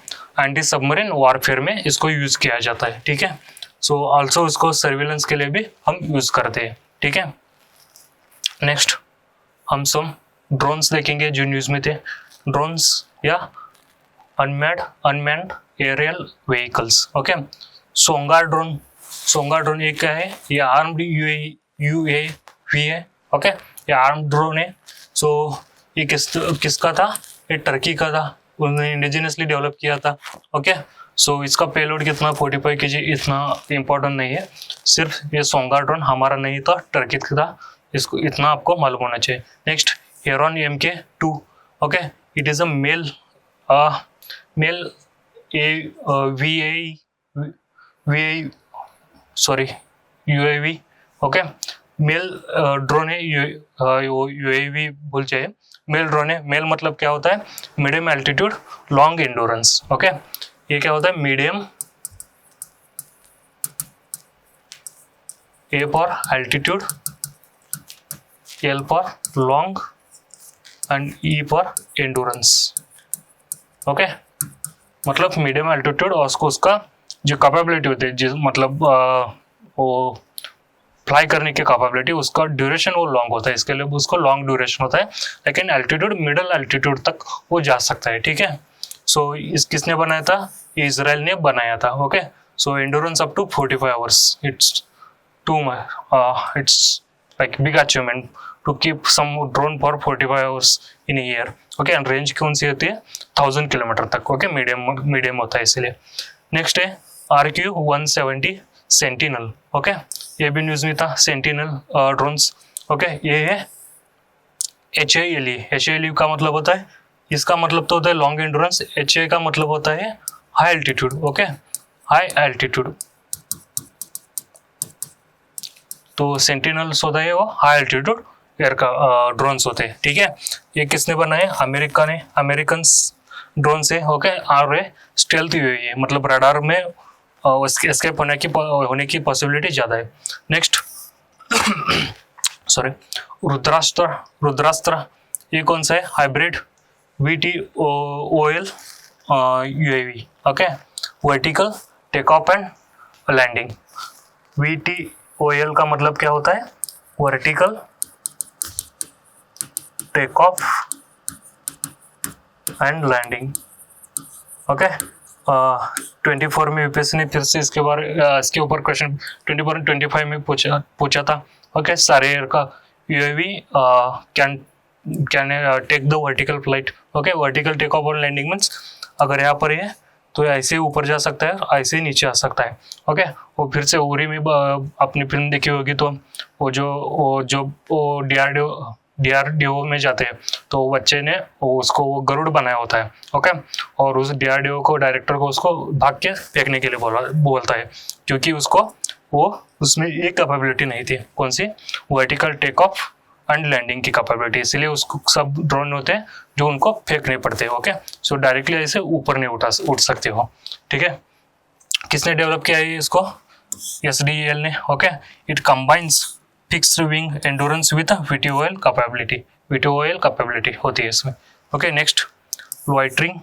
एंटी सबमरीन वॉरफेयर में इसको यूज़ किया जाता है, ठीक है। सो ऑल्सो उसको सर्विलेंस के लिए भी हम यूज़ करते हैं, ठीक है। नेक्स्ट हम सब ड्रोन्स देखेंगे जो न्यूज़ में थे। ड्रोन्स या unmanned aerial vehicles. Okay, Songar drone ये क्या है? ये आर्म्ड UAV है। ओके, ये आर्म्ड ड्रोन है। सो ये किसका था? ये टर्की का था, उन्होंने इंडिजिनसली डेवलप किया था। ओके, सो इसका पेलोड कितना 45 kg, इतना इम्पोर्टेंट नहीं है। सिर्फ ये सोंगार ड्रोन हमारा नहीं था, टर्की का था, इसको इतना आपको मालूम होना चाहिए। Next heron MK2। Okay, it is a male UAV। Okay, male drone है। UAV भूल जाइए, मेल ड्रोन है। मेल मतलब क्या होता है? Medium altitude long endurance. Okay, ये क्या होता है? Medium A for altitude, L for long and E for endurance. Okay, मतलब मीडियम एल्टीट्यूड और उसका जो कैपेबिलिटी होती है, मतलब वो फ्लाई करने की कैपेबिलिटी, उसका ड्यूरेशन वो लॉन्ग होता है, इसके लिए उसको लॉन्ग ड्यूरेशन होता है। लेकिन एल्टीट्यूड मिडिल एल्टीट्यूड तक वो जा सकता है, ठीक है। सो इस किसने बनाया था? इजराइल ने बनाया था। Okay, so endurance up to 45 hours. It's like big achievement to keep some drone for 45 hours in a year. Okay, and range कौन सी होती है? 1000 किलोमीटर तक। ओके, मीडियम होता है इसलिए। नेक्स्ट है RQ-170 सेंटिनल। ओके, ये भी न्यूज़ में था, सेंटिनल ड्रोन्स। ओके, ये है HALE। HALE का मतलब होता है, इसका मतलब तो होता है लॉन्ग एंडोरेंस। HA का मतलब होता है high altitude. Okay, high altitude. तो सेंटिनल्स होता है वो हाई एल्टीट्यूड एयर का ड्रोन्स होते हैं, ठीक है। ये किसने बनाए? अमेरिकन ड्रोन से। ओके, और ये स्टेल्थ UAV है, मतलब रडार में एस्केप होने की पॉसिबिलिटी ज़्यादा है। नेक्स्ट सॉरी, रुद्रास्त्र ये कौन सा है? Hybrid VTOL UAV। Okay, vertical take off and landing. VTOL का मतलब क्या होता है? Vertical take off and landing. Okay, 24 में यूपीएससी ने फिर से इसके ऊपर क्वेश्चन 24 और 25 में पूछा था। ओके, सारे एयर का UAV can take the vertical flight. Okay, vertical take off और लैंडिंग मीन्स अगर यहाँ पर है तो ऐसे ऊपर जा सकता है, ऐसे नीचे आ सकता है। ओके, वो फिर से उरी में अपनी फिल्म देखी होगी तो वो जो DRDO में जाते हैं तो बच्चे ने उसको वो गरुड़ बनाया होता है। ओके, और उस DRDO को डायरेक्टर को उसको भाग के फेंकने के लिए बोलता है, क्योंकि उसमें एक कैपेबिलिटी नहीं थी। कौन सी? Vertical take off and landing की कैपेबिलिटी। इसलिए उसको सब ड्रोन होते हैं जो उनको फेंकने पड़ते हैं। ओके, सो डायरेक्टली ऐसे ऊपर नहीं उठ सकते हो, ठीक है। किसने डेवलप किया है इसको? SDEL ने। Okay, it combines fixed wing endurance with VTOL capability होती है इसमें। Okay, next loitering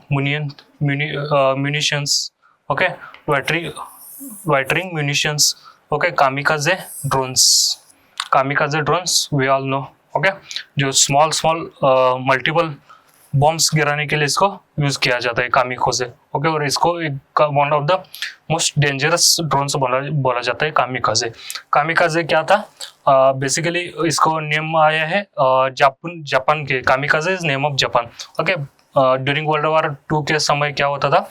munitions. Okay, loitering munitions. Okay, kamikaze drones we all know. Okay, जो स्मॉल मल्टीपल बॉम्ब्स गिराने के लिए इसको यूज किया जाता है कामिकाजे। ओके, और इसको एक one of the most dangerous drones बोला जाता है कामिकाजे। कामिकाजे क्या था, बेसिकली इसको नेम आया है जापान के, kamikaze is name of Japan. Okay, during world war 2 के समय क्या होता था,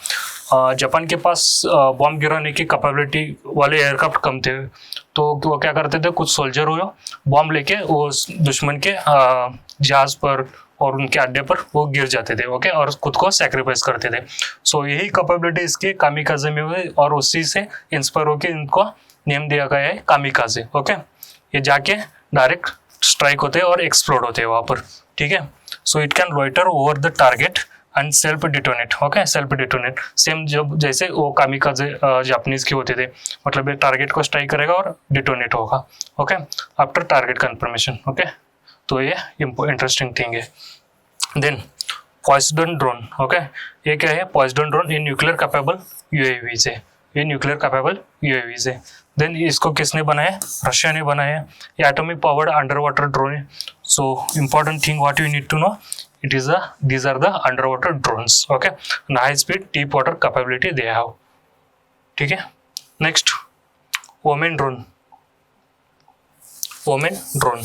जापान के पास बॉम्ब गिराने की कैपेबिलिटी वाले एयरक्राफ्ट कम थे, तो वो क्या करते थे, कुछ सोल्जर हो बॉम्ब लेके वो दुश्मन के जहाज पर और उनके अड्डे पर वो गिर जाते थे। ओके, और खुद को सेक्रीफाइस करते थे। सो यही कैपेबिलिटी इसके कामिकाजे में हुई और उसी से इंस्पायर होकर इनको नेम दिया गया है कामिकाजे। ओके, ये जाके डायरेक्ट स्ट्राइक होते हैं और एक्सप्लोड होते हैं वहां पर। ठीक है, so it can loiter over the target and self detonate. Okay, self detonate same जब जैसे वो कामिकाजे जापानीज के होते थे, मतलब ये टारगेट को स्ट्राइक करेगा और डिटोनेट होगा। Okay, after target confirmation. Okay, तो ये इंटरेस्टिंग थिंग है। Then Poseidon drone. ओके, ये क्या है, पॉइजन ड्रोन, ये न्यूक्लियर कैपेबल यूएवीज है, ये न्यूक्लियर कैपेबल यूएवीज है। देन इसको किसने बनाया, रशिया ने बनाया। ये atomic powered under water drone है। So important thing what you need to know, it is these are the underwater drones. Okay, and high speed deep water capability they have. ठीक है, next वोमेन drone. वोमेन drone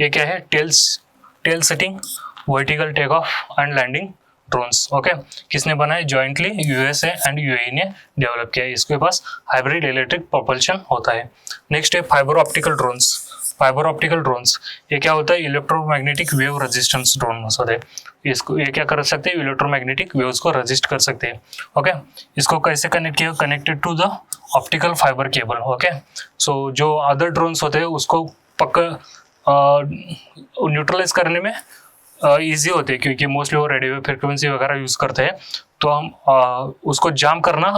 ये क्या है, tail sitting vertical take off and landing drones. Okay, किसने बनाया, jointly USA and UAE ने डेवलप किया है। इसके पास हाइब्रिड इलेक्ट्रिक प्रोपल्शन होता है। नेक्स्ट है fibre optical drones. Fibre optical drones ये क्या होता है, इलेक्ट्रोमैग्नेटिक वेव रेजिस्टेंस ड्रोन होता है। इसको ये क्या कर सकते हैं, इलेक्ट्रोमैग्नेटिक वेव्स को रेजिस्ट कर सकते हैं। ओके, इसको कैसे कनेक्ट किया, connected to the optical fibre cable. Okay, so जो अदर ड्रोन्स होते हैं उसको पक्का न्यूट्रलाइज करने में ईजी होते हैं, क्योंकि मोस्टली वो रेडियो फ्रिक्वेंसी वगैरह यूज़ करते हैं, तो हम उसको जाम करना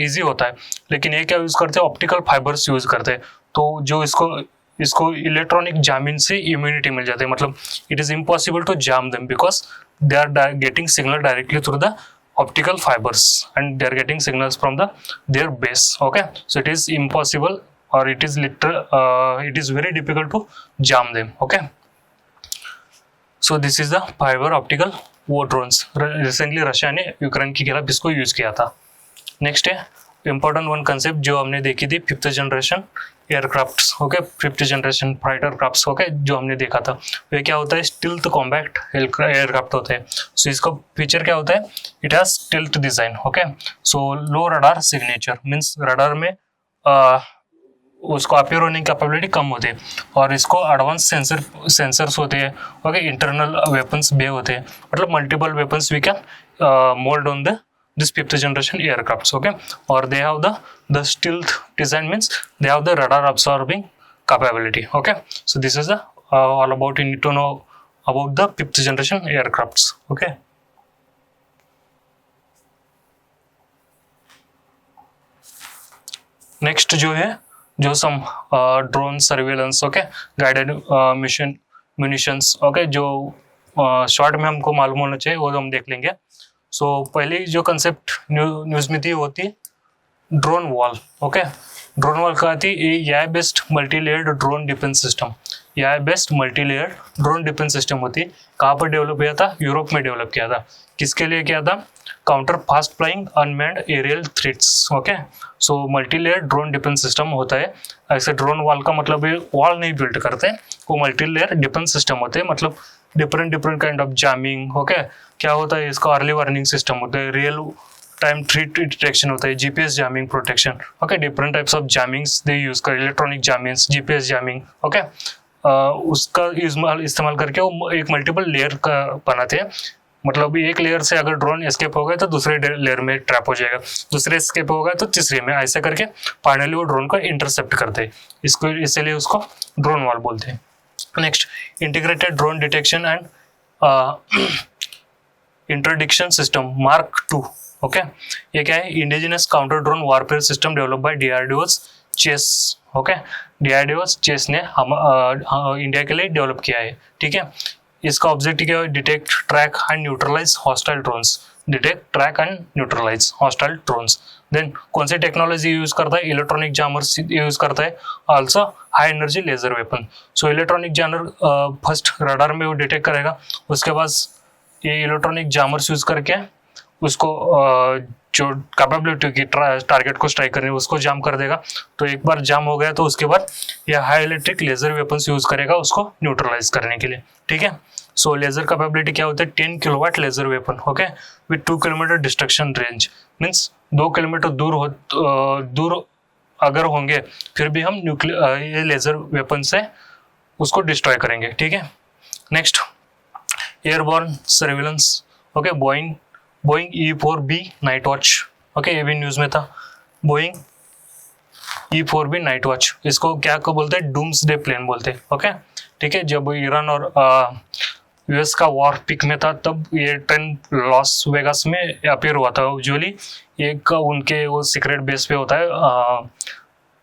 ईजी होता है। लेकिन ये क्या यूज़ करते हैं, ऑप्टिकल फाइबर्स यूज़ करते हैं, तो जो इसको इलेक्ट्रॉनिक जामिन से इम्यूनिटी मिल जाती है। मतलब it is impossible to jam them because they are getting signal directly through the optical fibers and they are getting signals from their base. Okay, so it is impossible or it is very difficult to jam them. Okay, so this is the fiber optical war drones. Recently Russia ने Ukraine के खिलाफ इसको use किया था। Next है important one concept जो हमने देखी थी, 5th generation aircrafts. Okay, 5th generation fighter crafts. Okay, जो हमने देखा था वे क्या होता है, स्टिल्थ कॉम्पैक्ट एयरक्राफ्ट होते हैं। सो इसका फीचर क्या होता है, it has stealth design. Okay, so low radar signature means radar में उसको अपीयर होने की कैपेबिलिटी कम होती है, और इसको एडवांस सेंसर्स होते हैं। ओके, इंटरनल वेपन्स भी होते हैं, मतलब multiple weapons we can mould on this 5th generation aircrafts. Okay, or they have the stealth design, means they have the radar absorbing capability. Okay, so this is the all about you need to know about the 5th generation aircrafts. Okay, next जो है, जो some drone surveillance, okay, guided munitions, okay, जो short में हमको मालूम होना चाहिए वो हम देख लेंगे। सो पहली जो कंसेप्ट न्यूज में थी होती है drone wall. Okay, drone wall क्या थी, AI based multi layered drone defence system. AI based multi layered drone defence system होती है। कहाँ पर डेवलप किया था, यूरोप में डेवलप किया था। किसके लिए किया था, counter fast flying unmanned aerial threats. Okay, so multi layered drone defence system होता है। ऐसे ड्रोन वॉल का मतलब ये वॉल नहीं बिल्ड करते, वो मल्टी लेयर डिफेंस सिस्टम होते हैं, मतलब different kind of jamming. Okay, क्या होता है, इसका अर्ली वार्निंग सिस्टम होता है, रियल टाइम थ्रेट डिटेक्शन होता है, GPS jamming protection. Okay, different types of jammings they use कर, electronic jammings, GPS jamming. Okay, उसका इस्तेमाल करके वो एक मल्टीपल लेयर का बनाते हैं। मतलब एक लेयर से अगर ड्रोन एस्केप हो गया तो दूसरे लेयर में ट्रैप हो जाएगा, दूसरे एस्केप हो गया तो तीसरे में, ऐसे करके फाइनली वो ड्रोन को इंटरसेप्ट करते हैं। इसको इसीलिए उसको ड्रोन वॉल बोलते हैं। Next, integrated drone detection and interdiction system mark 2। Okay, ये क्या है, indigenous counter drone warfare system develop by DRDO's CHESS. Okay, DRDO's CHESS ने हम इंडिया के लिए डेवलप किया है। ठीक है, इसका ऑब्जेक्टिव क्या है, detect track and neutralise hostile drones. Detect track and neutralise hostile drones. Then कौन सी टेक्नोलॉजी यूज करता है, इलेक्ट्रॉनिक जामर्स यूज करता है, also high energy laser weapon. So electronic jammer first radar में वो डिटेक्ट करेगा, उसके बाद ये इलेक्ट्रॉनिक जामर्स यूज करके उसको जो कैपेबिलिटी की टारगेट को स्ट्राइक करने उसको जाम कर देगा। तो एक बार जाम हो गया तो उसके बाद ये high electric laser weapons use करेगा उसको न्यूट्रलाइज करने के लिए, ठीक है। सो लेजर कैपेबिलिटी क्या होता है, 10 kilowatt laser weapon, okay, with 2 kilometre destruction range, means 2 kilometre दूर अगर होंगे फिर भी हम ये लेजर वेपन से उसको डिस्ट्रॉय करेंगे, ठीक है। Next, airborne surveillance, okay, Boeing E4B night watch, okay, ये भी न्यूज में था, बोइंग E4B नाइट वॉच, इसको क्या को बोलते हैं, डूम्सडे प्लेन बोलते हैं, ओके, ठीक है। जब ईरान और यूएस का वॉर पिक में था तब ये ट्रेन लॉस वेगास में अपीयर हुआ था। यूजुअली एक उनके वो सीक्रेट बेस पे होता है,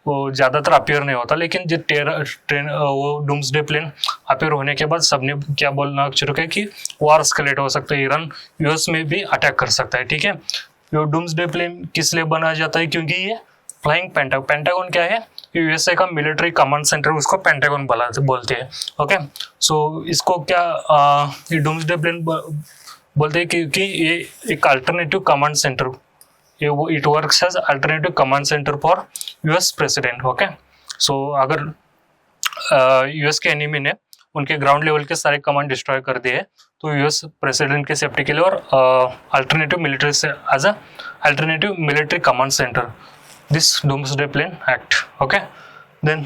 वो ज़्यादातर अपीयर नहीं होता, लेकिन जो ट्रेन वो डूम्सडे प्लेन अपीयर होने के बाद सबने क्या बोलना शुरू किया कि वॉर एस्केलेट हो सकता है, ईरान यूएस में भी अटैक कर सकता है, ठीक है। ये डूम्सडे प्लेन किस लिए बनाया जाता है, क्योंकि ये फ्लाइंग पेंटागन क्या है, यूएसए का मिलिट्री कमांड सेंटर, उसको पेंटागन बोलते हैं, ओके। सो इसको क्या ये डूम्सडे प्लेन बोलते हैं क्योंकि ये एक alternative command centre, it works as alternative command centre for US president, okay. सो अगर यूएस के एनिमी ने उनके ग्राउंड लेवल के सारे कमांड डिस्ट्रॉय कर दिए तो यूएस प्रेसिडेंट के सेफ्टी के लिए और अल्टरनेटिव मिलिट्री से as a alternative military command centre, this doomsday plane act, okay, then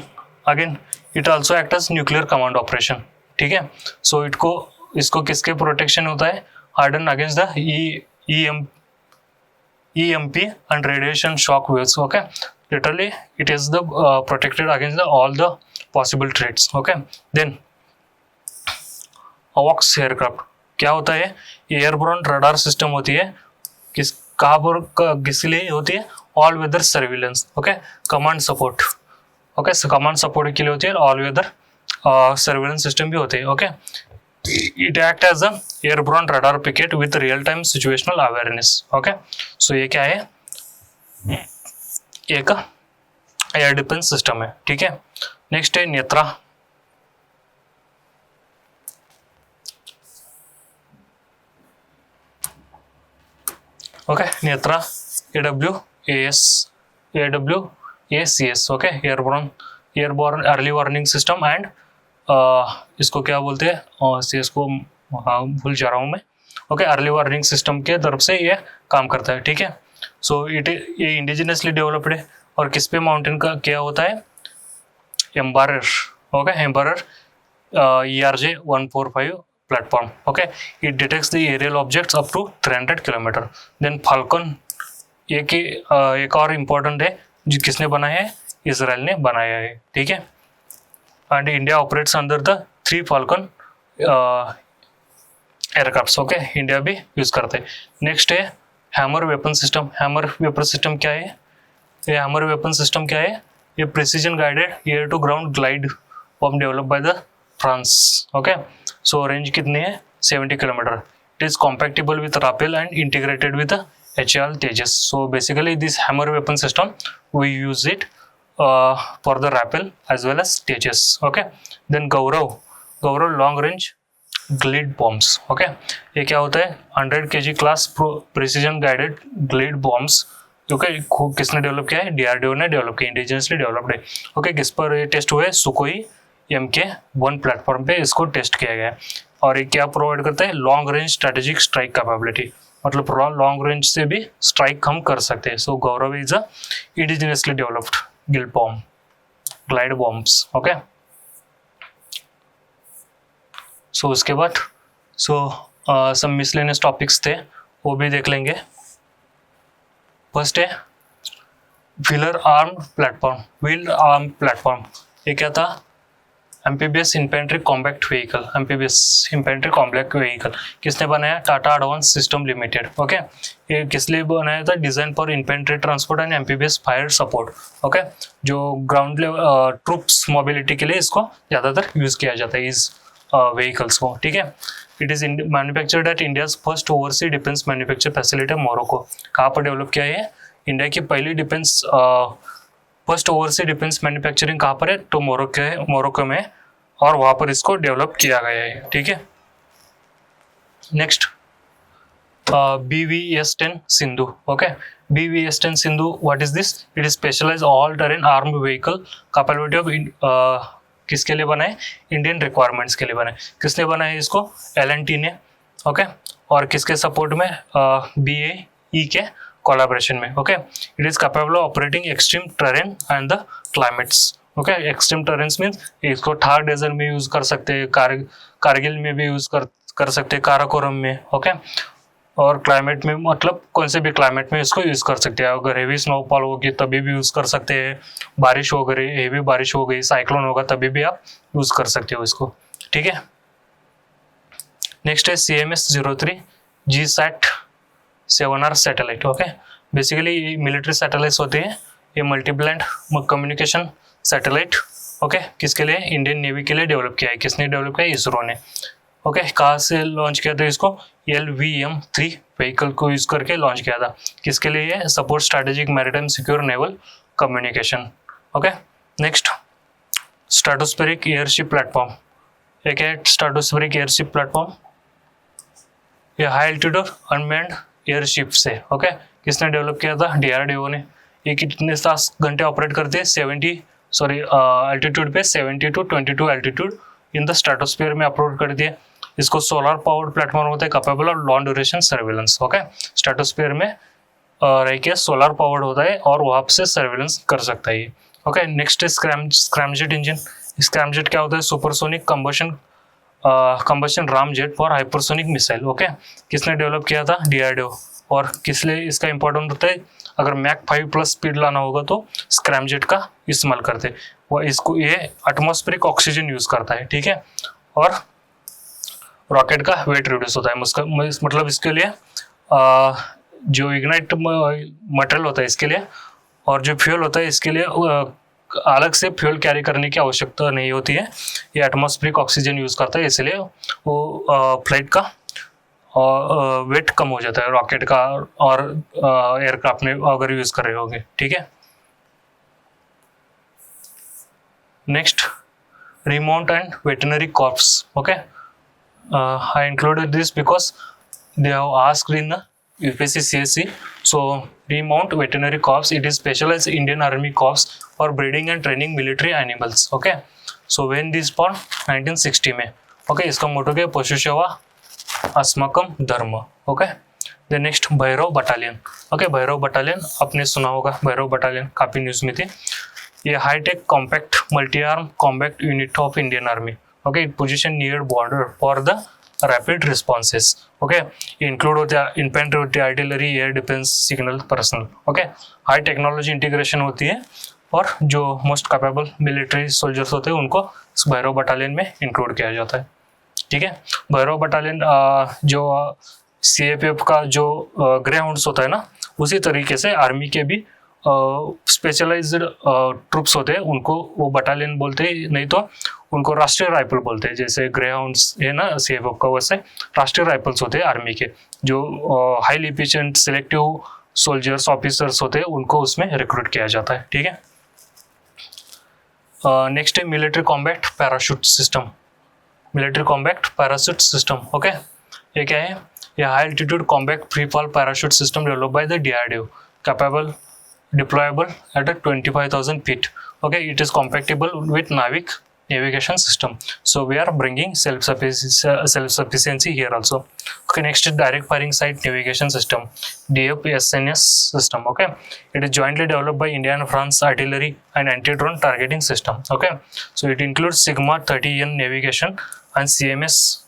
again it also act as nuclear command operation, ठीक है। so इसको किसके प्रोटेक्शन होता है, harden against the EMP and radiation shock waves, okay, literally it is the protected against all the possible threats, okay। then AWACS aircraft क्या होता है, airborne radar system होती है, कहाँ पर किसके लिए होती है, all weather surveillance, okay, command support, okay, command support के लिए होती है, ऑल वेदर सर्विलेंस सिस्टम भी होते हैं, okay. It act as a airborne radar picket with real time situational awareness, okay. सो ये क्या है, एक एयर डिफेंस सिस्टम है, ठीक है। नेक्स्ट है Netra, okay, Netra AWACS, okay, airborne early warning system and इसको क्या बोलते हैं, इसको भूल जा रहा हूँ मैं, ओके, अर्ली वार्निंग सिस्टम के तरफ से ये काम करता है, ठीक है। सो ये इंडिजिनसली डेवलप्ड है और किस पे माउंटेन का क्या होता है, एम्बारर, okay, एम्बारर ERJ-145 platform, okay, it detects the aerial objects up to 300 kilometre. then falcon एक और इम्पोर्टेंट है जो किसने बनाया है, इसराइल ने बनाया है, ठीक है। And India operates under the 3 Falcon aircraft, okay, India भी यूज करते हैं। नेक्स्ट है Hammer weapon system. Hammer weapon system क्या है, ये हैमर वेपन सिस्टम क्या है, ये precision guided air to ground glide bomb develop by the France, okay. So range कितनी है, 70 kilometre. It is compatible with Rafale and integrated with HAL Tejas. So basically this hammer weapon system we use it for the Rafale as well as Tejas, okay। then Gaurav long range glide bombs, okay, ये क्या होता है, 100 kg class precision guided glide bombs, okay, किसने develop किया है, DRDO ने develop किया, indigenously developed है, ओके। किस पर ये टेस्ट हुए, सुकोई MK-1 प्लेटफॉर्म पे इसको टेस्ट किया गया है। और ये क्या प्रोवाइड करता है, long range strategic strike capability, मतलब लॉन्ग रेंज से भी स्ट्राइक हम कर सकते हैं। So Gaurav is a indigenously developed glide bombs, okay. So उसके बाद सब मिसलेनियस टॉपिक्स थे वो भी देख लेंगे। फर्स्ट है व्हील आर्म प्लेटफॉर्म, ये क्या था, amphibious infantry combat vehicle, amphibious infantry combat vehicle किसने बनाया, Tata advance system limited, okay. ये किस लिए बनाया था, design for infantry transport and amphibious fire support, okay. जो ग्राउंड लेवल ट्रूप्स मोबिलिटी के लिए इसको ज़्यादातर यूज किया जाता है इस व्हीकल्स को, ठीक है। It is manufactured eight India's first oversee defence manufacture facility Morocco. कहाँ पर डेवलप किया है, इंडिया की पहली defence first oversee defence manufacturing कहाँ पर है, तो मोरक्को में, और वहाँ पर इसको डेवलप किया गया है, ठीक है। Next BVS-10 Sindhu. Okay, BVS-10 Sindhu, what is this? It is specialized all terrain armed vehicle capability of किसके लिए बना है? इंडियन रिक्वायरमेंट्स के लिए बना है. किसने बना है इसको? L&T ने. ओके, और किसके सपोर्ट में? BAE के कोलैबोरेशन में. Okay, it is capable of operating extreme terrain and the climates. Okay, extreme terrains means इसको थार डेजर्ट में यूज कर सकते हैं, कारगिल में भी यूज कर सकते हैं, काराकोरम में. ओके, और क्लाइमेट में मतलब कौन से भी क्लाइमेट में इसको यूज कर सकते हैं. अगर हेवी स्नोफॉल होगी तभी भी यूज कर सकते हैं, बारिश हो गई, हेवी बारिश हो गई, साइक्लोन होगा तभी भी आप यूज कर सकते हो इसको. ठीक है. नेक्स्ट है CMS-03 GSAT-7R satellite. Okay, basically ये मिलिट्री सैटेलाइट्स होते हैं. ये मल्टीप्लैंड कम्युनिकेशन सैटेलाइट. ओके, किसके लिए? इंडियन नेवी के लिए डेवलप किया है. किसने डेवलप किया है? इसरो ने. ओके, कहाँ से लॉन्च किया था इसको? LVM-3 व्हीकल को यूज करके लॉन्च किया था. किसके लिए? Support strategic maritime secure naval communication. Okay, next stratospheric airship platform. एक है स्ट्रेटोस्फेरिक एयरशिप प्लेटफॉर्म. ये हाई एल्टीट्यूड अनमैन्ड एयरशिप से. ओके, किसने डेवलप किया था? DRDO ने. ये कितने घंटे ऑपरेट करते हैं? एल्टीट्यूड पे 70 to 22 altitude in the stratosphere में अपलोड कर दिए. इसको सोलर पावर्ड प्लेटफॉर्म होता है, capable of long duration surveillance. Okay, stratosphere में रह के सोलर पावर्ड होता है और वहाँ से सर्विलेंस कर सकता है. ओके, नेक्स्ट है स्क्रैमजेट इंजन. स्क्रैमजेट क्या होता है? Supersonic combustion Ram jet for hypersonic missile. Okay, किसने डेवलप किया था? DRDO. और किस लिए इसका इंपॉर्टेंट होता है? अगर मैक 5+ स्पीड लाना होगा तो स्क्रैमजेट का इस्तेमाल करते हैं. वो इसको ये एटमॉस्फेरिक ऑक्सीजन यूज करता है. ठीक है, और रॉकेट का वेट रिड्यूस होता है. मतलब इसके लिए जो इग्नाइट मटेरियल होता है इसके लिए, और जो फ्यूल होता है इसके लिए अलग से फ्यूल कैरी करने की आवश्यकता नहीं होती है. ये एटमॉस्फेरिक ऑक्सीजन यूज करता है, इसलिए वो फ्लाइट का वेट कम हो जाता है रॉकेट का और एयरक्राफ्ट में अगर यूज कर रहे होंगे. ठीक है. Next, remote and veterinary corps. Okay, I included this because they have asked in the UPSC CSC. So remount veterinary corps, it is specialized Indian Army corps for breeding and training military animals. Okay, so when this born 1960 में. Okay, इसका मोटो क्या? पशु सेवा अस्माकम धर्म. Okay, the next Bhairav battalion. Okay, Bhairav battalion आपने सुना होगा. Bhairav battalion काफी न्यूज में थी. ये high tech compact multi arm combat unit of Indian army. Okay, it position near border for the rapid responses. Okay, include होते हैं इन्फेंट्री होती है, artillery, air defence, signal personnel. Okay, high technology integration होती है और जो मोस्ट कैपेबल मिलिट्री सोल्जर्स होते हैं उनको इस भैरव बटालियन में इंक्लूड किया जाता है. ठीक है. भैरव बटालियन जो CAPF का जो ग्रे हाउंड्स होता है ना, उसी तरीके से आर्मी के भी स्पेशलाइज्ड ट्रूप्स होते हैं, उनको वो बटालियन बोलते हैं, नहीं तो उनको राष्ट्रीय राइफल बोलते हैं. जैसे ग्रे हाउंड्स है ना CAPF का, वैसे राष्ट्रीय राइफल्स होते हैं आर्मी के, जो highly efficient selective soldiers officers होते हैं, उनको उसमें रिक्रूट किया जाता है. ठीक है. नेक्स्ट है military combat parachute system. Military combat parachute system. Okay, ये क्या है? ये high altitude combat free fall parachute system developed by the DRDO, capable deployable at 25,000 feet. Okay, it is compatible with NAVIC navigation system. So we are bringing self-sufficiency here also. Okay, next is direct firing sight navigation system, DFSNS system. Okay, it is jointly developed by India and France artillery and anti-drone targeting system. Okay, so it includes Sigma 30N navigation and CMS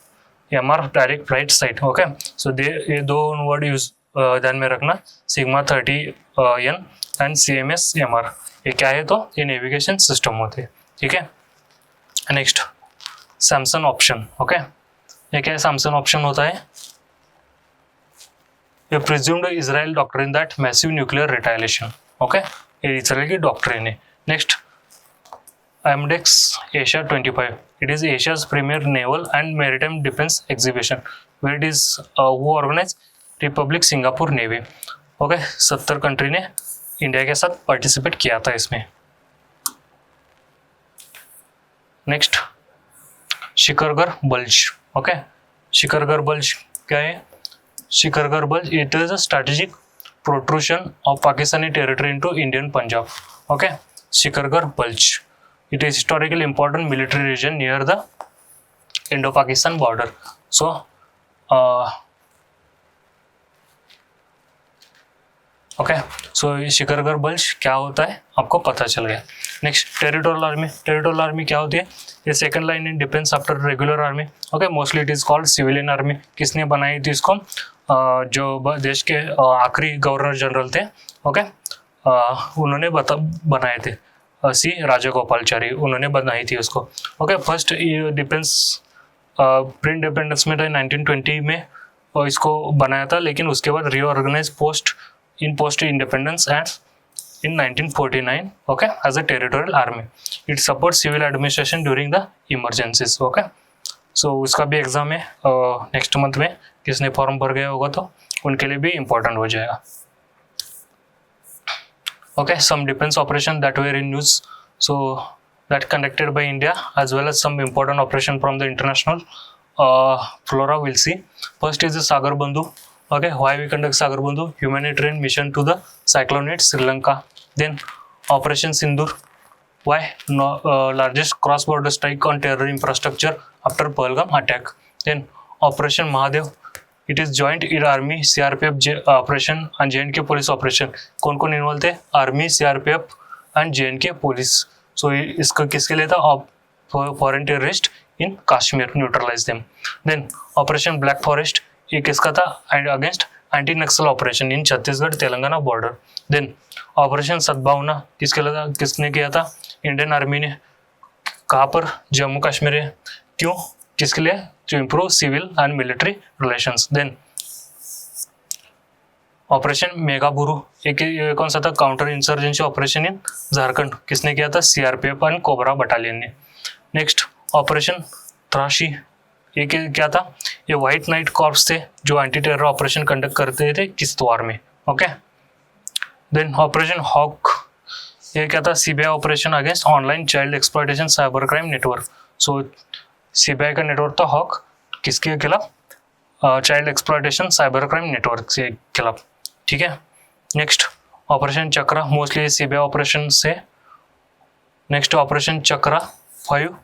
MR direct flight sight. Okay, so ये दो word use ध्यान में रखना, Sigma 30N and CMS MR. ये क्या है? तो ये नेविगेशन सिस्टम होते हैं. ठीक है. Next, Samson option. ओके, ये क्या है? सैमसन ऑप्शन होता है ये presumed Israel doctrine that massive nuclear retaliation. Okay, ये इजराइल की डॉक्ट्रिन है. Next, AMDEX Asia 25. It is Asia's premier naval and maritime defense exhibition where it is who organized republic Singapore navy. Okay, 70 country ने India के साथ participate किया था इसमें. Next, Shikargar bulge. Okay, Shikargar bulge क्या है? Shikargar Bulge, it is a strategic protrusion of Pakistani territory into Indian Punjab. Okay, Shikargar Bulge. It is historically important military region near the Indo-Pakistan border. So, okay so Shikargar bulge क्या होता है आपको पता चल गया. Next territorial army क्या होती है? ये second line in defence after regular army. Okay, mostly it is called civilian army. किसने बनाई थी इसको? जो देश के आखिरी गवर्नर जनरल थे, ओके, उन्होंने बनाए थे. सी राजागोपालचारी, उन्होंने बनाई थी उसको. Okay, first defence pre independence में 1920 में इसको बनाया था, लेकिन उसके बाद reorganise post independence and in 1949, okay, as a territorial army. It supports civil administration during the emergencies. Okay, so उसका भी एग्जाम है नेक्स्ट मंथ में. किसने फॉर्म भर गया होगा तो उनके लिए भी इम्पोर्टेंट हो जाएगा. Okay, some defense operation that were in use, so that conducted by India, as well as some important operation from the international flora we'll see. First is the Sagar Bandhu. Okay, why we conduct Sagar Bandhu? Humanitarian mission to the cyclonate Sri Lanka. Then Operation Sindur. Why? Largest cross-border strike on terror infrastructure after Pahalgam attack. Then Operation Mahadev. It is joint army CRPF operation and JNK police operation. कौन कौन involve थे? Army, CRPF and JNK police. So इसका किसके लिए था? Foreign terrorist in Kashmir, neutralize them. Then Operation Black Forest. ये किसका था? And against anti Naxal operation in Chhattisgarh Telangana border. Then operation Sadbhavana किसने किया था? इंडियन आर्मी ने. कहाँ पर? जम्मू कश्मीर है. क्यों? किसके लिए? To improve civil and military relations. Then operation Megaburu, ये कौन सा था? Counter insurgency operation in Jharkhand. किसने किया था? सीआरपीएफ एंड कोबरा बटालियन ने. नेक्स्ट ऑपरेशन त्राशी, ये क्या था? ये व्हाइट नाइट कॉर्प्स थे जो एंटी टेरर ऑपरेशन कंडक्ट करते थे किश्तवाड़ में. ओके, देन ऑपरेशन हॉक, ये क्या था? CBI operation against online child exploitation cyber crime network. So CBI का नेटवर्क था हॉक, किसके खिलाफ? Child exploitation cyber crime network के खिलाफ. ठीक है. Next operation Chakra, mostly CBI operation से. Next operation Chakra 5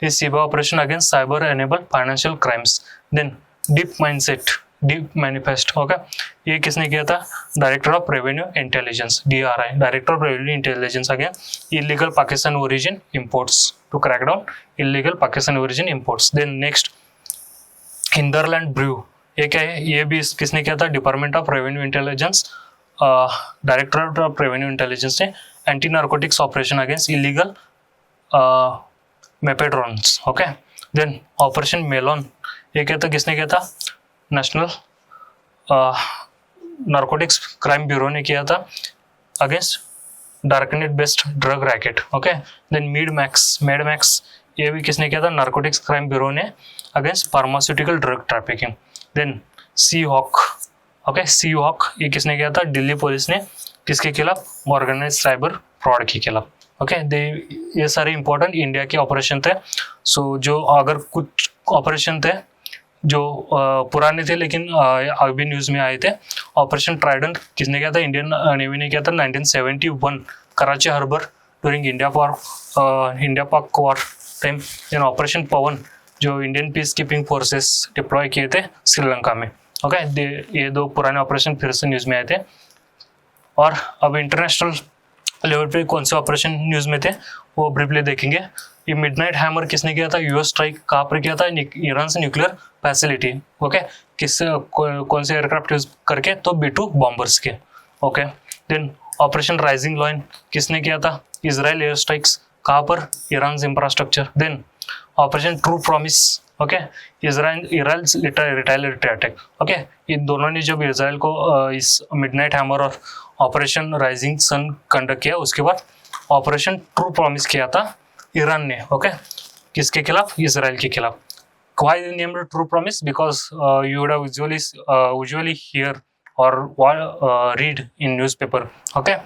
is CBI operation against cyber enabled financial crimes. Then deep manifest. Okay, ये किसने किया था? Director of revenue intelligence, DRI, director of revenue intelligence against illegal Pakistan origin imports, to crack down illegal Pakistan origin imports. Then next hinterland brew, ये क्या है? ये भी किसने किया था? Department of revenue intelligence, director of revenue intelligence ने anti narcotics operation against illegal mephedrones. Okay, then operation melon, ये क्या था? किसने किया था? नेशनल नार्कोटिक्स क्राइम ब्यूरो ने किया था against darknet based drug racket. Okay, then Medmax, ये भी किसने किया था? नार्कोटिक्स क्राइम ब्यूरो ने against pharmaceutical drug trafficking. Then sea hawk. Okay, sea hawk, ये किसने किया था? दिल्ली पुलिस ने. किसके खिलाफ? ऑर्गेनाइज साइबर फ्रॉड के खिलाफ. ओके, ये सारे इंपॉर्टेंट इंडिया के ऑपरेशन थे. सो जो अगर कुछ ऑपरेशन थे जो पुराने थे लेकिन अभी न्यूज़ में आए थे. ऑपरेशन ट्राइडेंट किसने किया था? इंडियन नेवी ने किया था 1971 कराची हार्बर ड्यूरिंग इंडिया पाक वॉर टाइम. देन ऑपरेशन पवन, जो Indian peace keeping forces deploy किए थे श्रीलंका में. ओके, ये 2 पुराने ऑपरेशन फिर से न्यूज़ में आए थे. और अब इंटरनेशनल लेवल पे कौन से ऑपरेशन न्यूज़ में थे वो ब्रीफली देखेंगे. ये मिडनाइट हैमर किसने किया था? यूएस स्ट्राइक कहाँ पर किया था? ईरान से न्यूक्लियर फैसिलिटी. ओके, कौन से एयरक्राफ्ट यूज करके? तो B-2 बॉम्बर्स के. Okay, then operation rising lion किसने किया था? इजराइल एयर स्ट्राइक्स कहाँ पर? Iran infrastructure. Then operation true promise. Okay, Israel retaliatory attack. Okay, इन दोनों ने जब इजराइल को इस मिडनाइट हैमर और ऑपरेशन राइजिंग सन कंडक्ट किया, उसके बाद ऑपरेशन ट्रू प्रॉमिस किया था ईरान ने. ओके, किसके खिलाफ? इजराइल के खिलाफ. Why they named it True Promise? Because you would have usually hear or read in newspaper. Okay,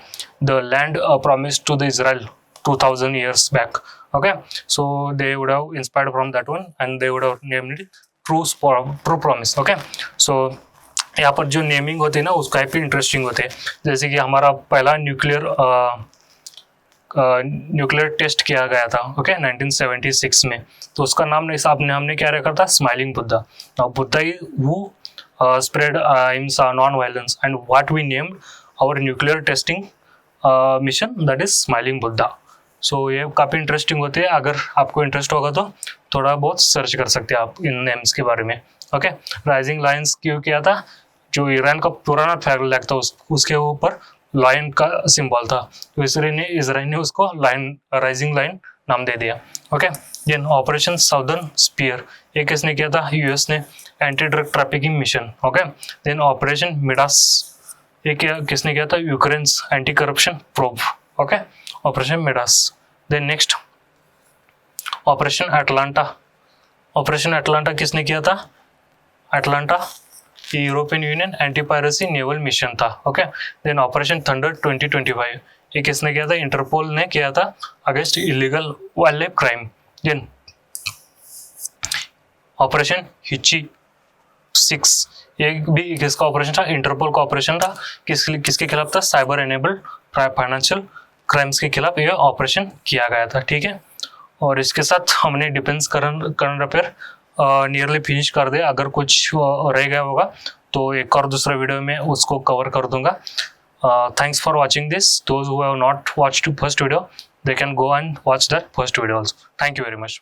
the land promised to the Israel 2000 years back. Okay, so they would have inspired from that one and they would have named it True Promise. Okay, so यहाँ पर जो naming होती है ना उसका काफ़ी interesting होते हैं। जैसे कि हमारा पहला न्यूक्लियर टेस्ट किया गया था, ओके, 1976 में, तो उसका नाम हमने क्या रखा था, smiling Buddha. Buddha who spread ahimsa, non violence, and what we named our nuclear testing mission, that is smiling Buddha. So ये काफ़ी इंटरेस्टिंग होते हैं, अगर आपको इंटरेस्ट होगा तो थोड़ा बहुत सर्च कर सकते हैं आप इन नेम्स के बारे में, ओके। राइजिंग लायंस क्यों किया था, जो ईरान का पुराना फ्लैग था उसके ऊपर लायन का सिंबल था, तो इसराइल ने उसको राइजिंग लायन नाम दे दिया, okay. Then operation southern spear, ये किसने किया था, यूएस ने, anti drug trafficking mission, okay. Then operation Midas, ये किसने किया था, Ukraine anti corruption probe, okay, operation Midas. Then next operation Atlanta, operation Atlanta किसने किया था, Atlanta European Union anti piracy naval mission था, ओके। देन ऑपरेशन थंडर 2025, ये किसने किया था, इंटरपोल ने किया था against illegal wildlife crime. Then operation हिची 6, ये भी किसका ऑपरेशन था, इंटरपोल का ऑपरेशन था, किसके खिलाफ था, साइबर एनेबल्ड फाइनेंशियल क्राइम्स के खिलाफ ये ऑपरेशन किया गया था, ठीक है। और इसके साथ हमने defence current affair nearly finish कर दे। अगर कुछ रह गया होगा तो एक और दूसरा वीडियो में उसको कवर कर दूंगा। Thanks for watching this. Those who have not watched first video, they can go and watch that first video also. Thank you very much.